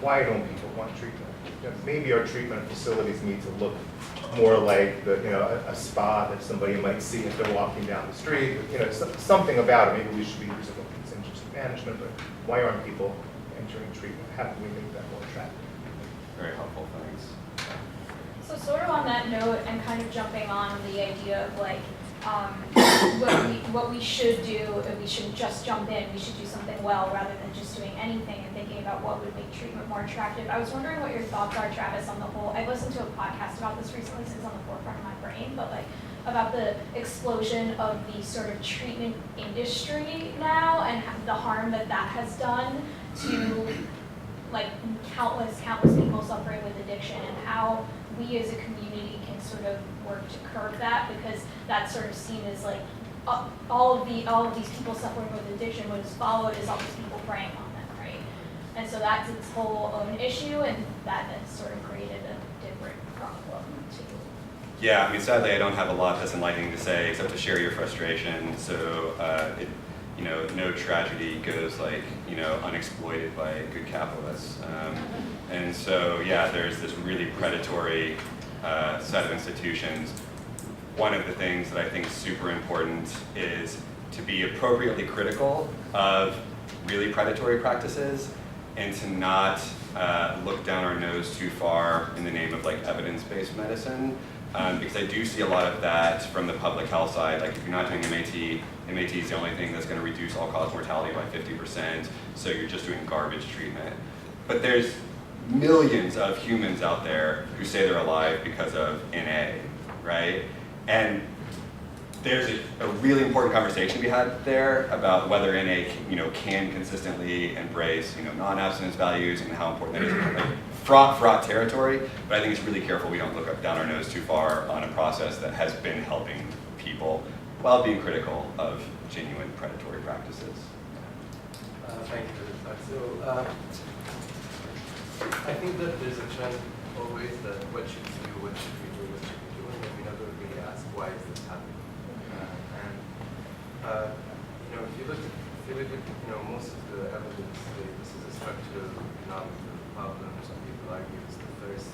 Speaker 6: why don't people want treatment? Maybe our treatment facilities need to look more like a spa that somebody might see if they're walking down the street. Something about it. Maybe we should be using contingency management, but why aren't people entering treatment? How can we make that more attractive?
Speaker 2: Very helpful, thanks.
Speaker 7: So sort of on that note, and kind of jumping on the idea of like what we should do, if we shouldn't just jump in, we should do something well rather than just doing anything and thinking about what would make treatment more attractive. I was wondering what your thoughts are, Travis, on the whole. I listened to a podcast about this recently, so it's on the forefront of my brain, but like about the explosion of the sort of treatment industry now and the harm that has done to like countless people suffering with addiction, and how we as a community can sort of work to curb that, because that's sort of seen as like all of these people suffering with addiction, what is followed is all these people preying on them, right? And so that's its whole own issue, and that has sort of created a different problem too.
Speaker 2: Yeah, I mean, sadly, I don't have a lot that's enlightening to say except to share your frustration. So, no tragedy goes like, unexploited by good capitalists. And so, yeah, there's this really predatory set of institutions. One of the things that I think is super important is to be appropriately critical of really predatory practices and to not look down our nose too far in the name of like evidence-based medicine. Because I do see a lot of that from the public health side. Like if you're not doing MAT is the only thing that's going to reduce all-cause mortality by 50%, so you're just doing garbage treatment. But there's millions of humans out there who say they're alive because of NA, right? And there's a really important conversation to be had there about whether NA can consistently embrace non-abstinence values and how important that is. Like, fraught territory, but I think it's really careful we don't look down our nose too far on a process that has been helping people while being critical of genuine predatory practices.
Speaker 1: Thank you for the talk. So I think that there's a trend always that what should we do, what should we do, what should we do, and then we never really ask why is this happening. If you look at most of the evidence, this is a structural economic problem. Some people argue it's the first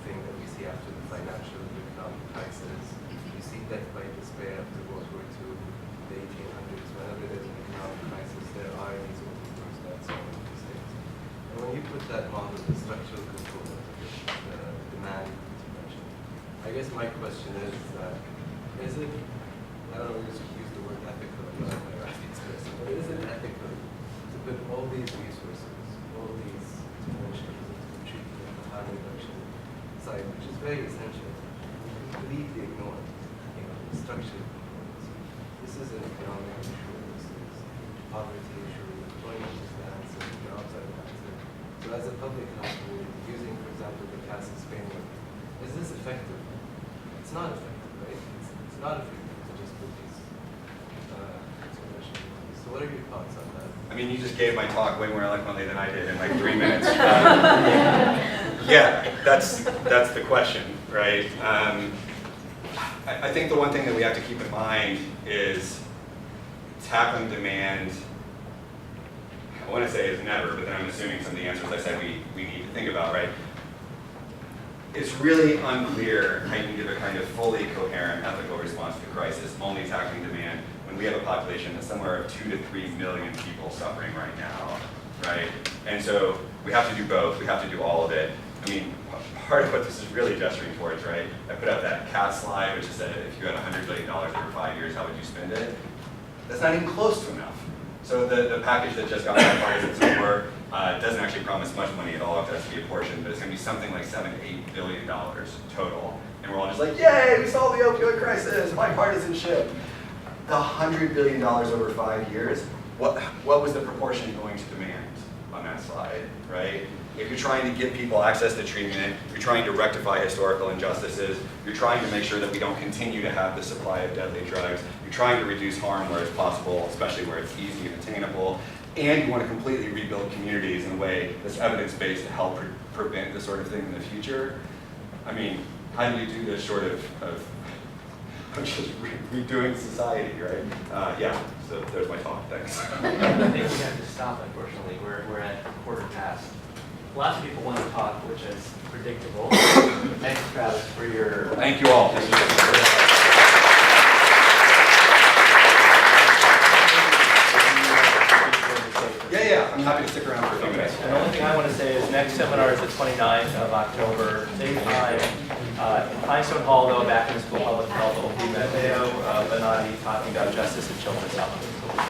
Speaker 1: thing that we see after the financial and economic crisis. You see death by despair after World War II, the 1800s. Whenever there's an economic crisis, there are these overdose deaths all over these things. And when you put that model, the structural component of it, the demand intervention, I guess my question is it, I don't know, use the word ethical, I'm not my ethics person, but is it ethical to put all these resources, all these interventions into the treatment of the harm reduction side, which is very essential, completely ignore the structural components? This is an economic issue, this is poverty issue, employment is the answer, jobs are the answer. So as a public health community, using, for example, the CASIS framework, is this effective? It's not effective, right? It's not effective to just put these interventions. So what are your thoughts on that?
Speaker 2: I mean, you just gave my talk way more eloquently than I did in like 3 minutes. Yeah, that's the question, right? I think the one thing that we have to keep in mind is tackling demand, I want to say is never, but then I'm assuming some of the answers I said we need to think about, right? It's really unclear how you can give a kind of fully coherent ethical response to the crisis, only tackling demand, when we have a population that's somewhere of 2 to 3 million people suffering right now, right? And so we have to do both, we have to do all of it. I mean, part of what this is really gesturing towards, right? I put up that cat slide, which said if you had $100 billion over 5 years, how would you spend it? That's not even close to enough. So the package that just got bipartisan support doesn't actually promise much money at all if that's to be apportioned, but it's going to be something like $7 to $8 billion total. And we're all just like, yay, we solved the opioid crisis, bipartisanship. The $100 billion over 5 years, what was the proportion going to demand on that slide, right? If you're trying to give people access to treatment, you're trying to rectify historical injustices, you're trying to make sure that we don't continue to have the supply of deadly drugs, you're trying to reduce harm where it's possible, especially where it's easy and attainable, and you want to completely rebuild communities in a way that's evidence-based to help prevent this sort of thing in the future. I mean, how do you do this short of just redoing society, right? Yeah, so there's my talk, thanks.
Speaker 1: I think we have to stop, unfortunately. We're at 1/4 Lots of people want to talk, which is predictable. Thanks, Travis, for your...
Speaker 2: Thank you all. Yeah, I'm happy to stick around for a few minutes.
Speaker 1: And the only thing I want to say is next seminar is the 29th of October, same time. Feinstone Hall, though, back in the School of Public Health, Opie Matteo, Benatti, talking about justice in children's health.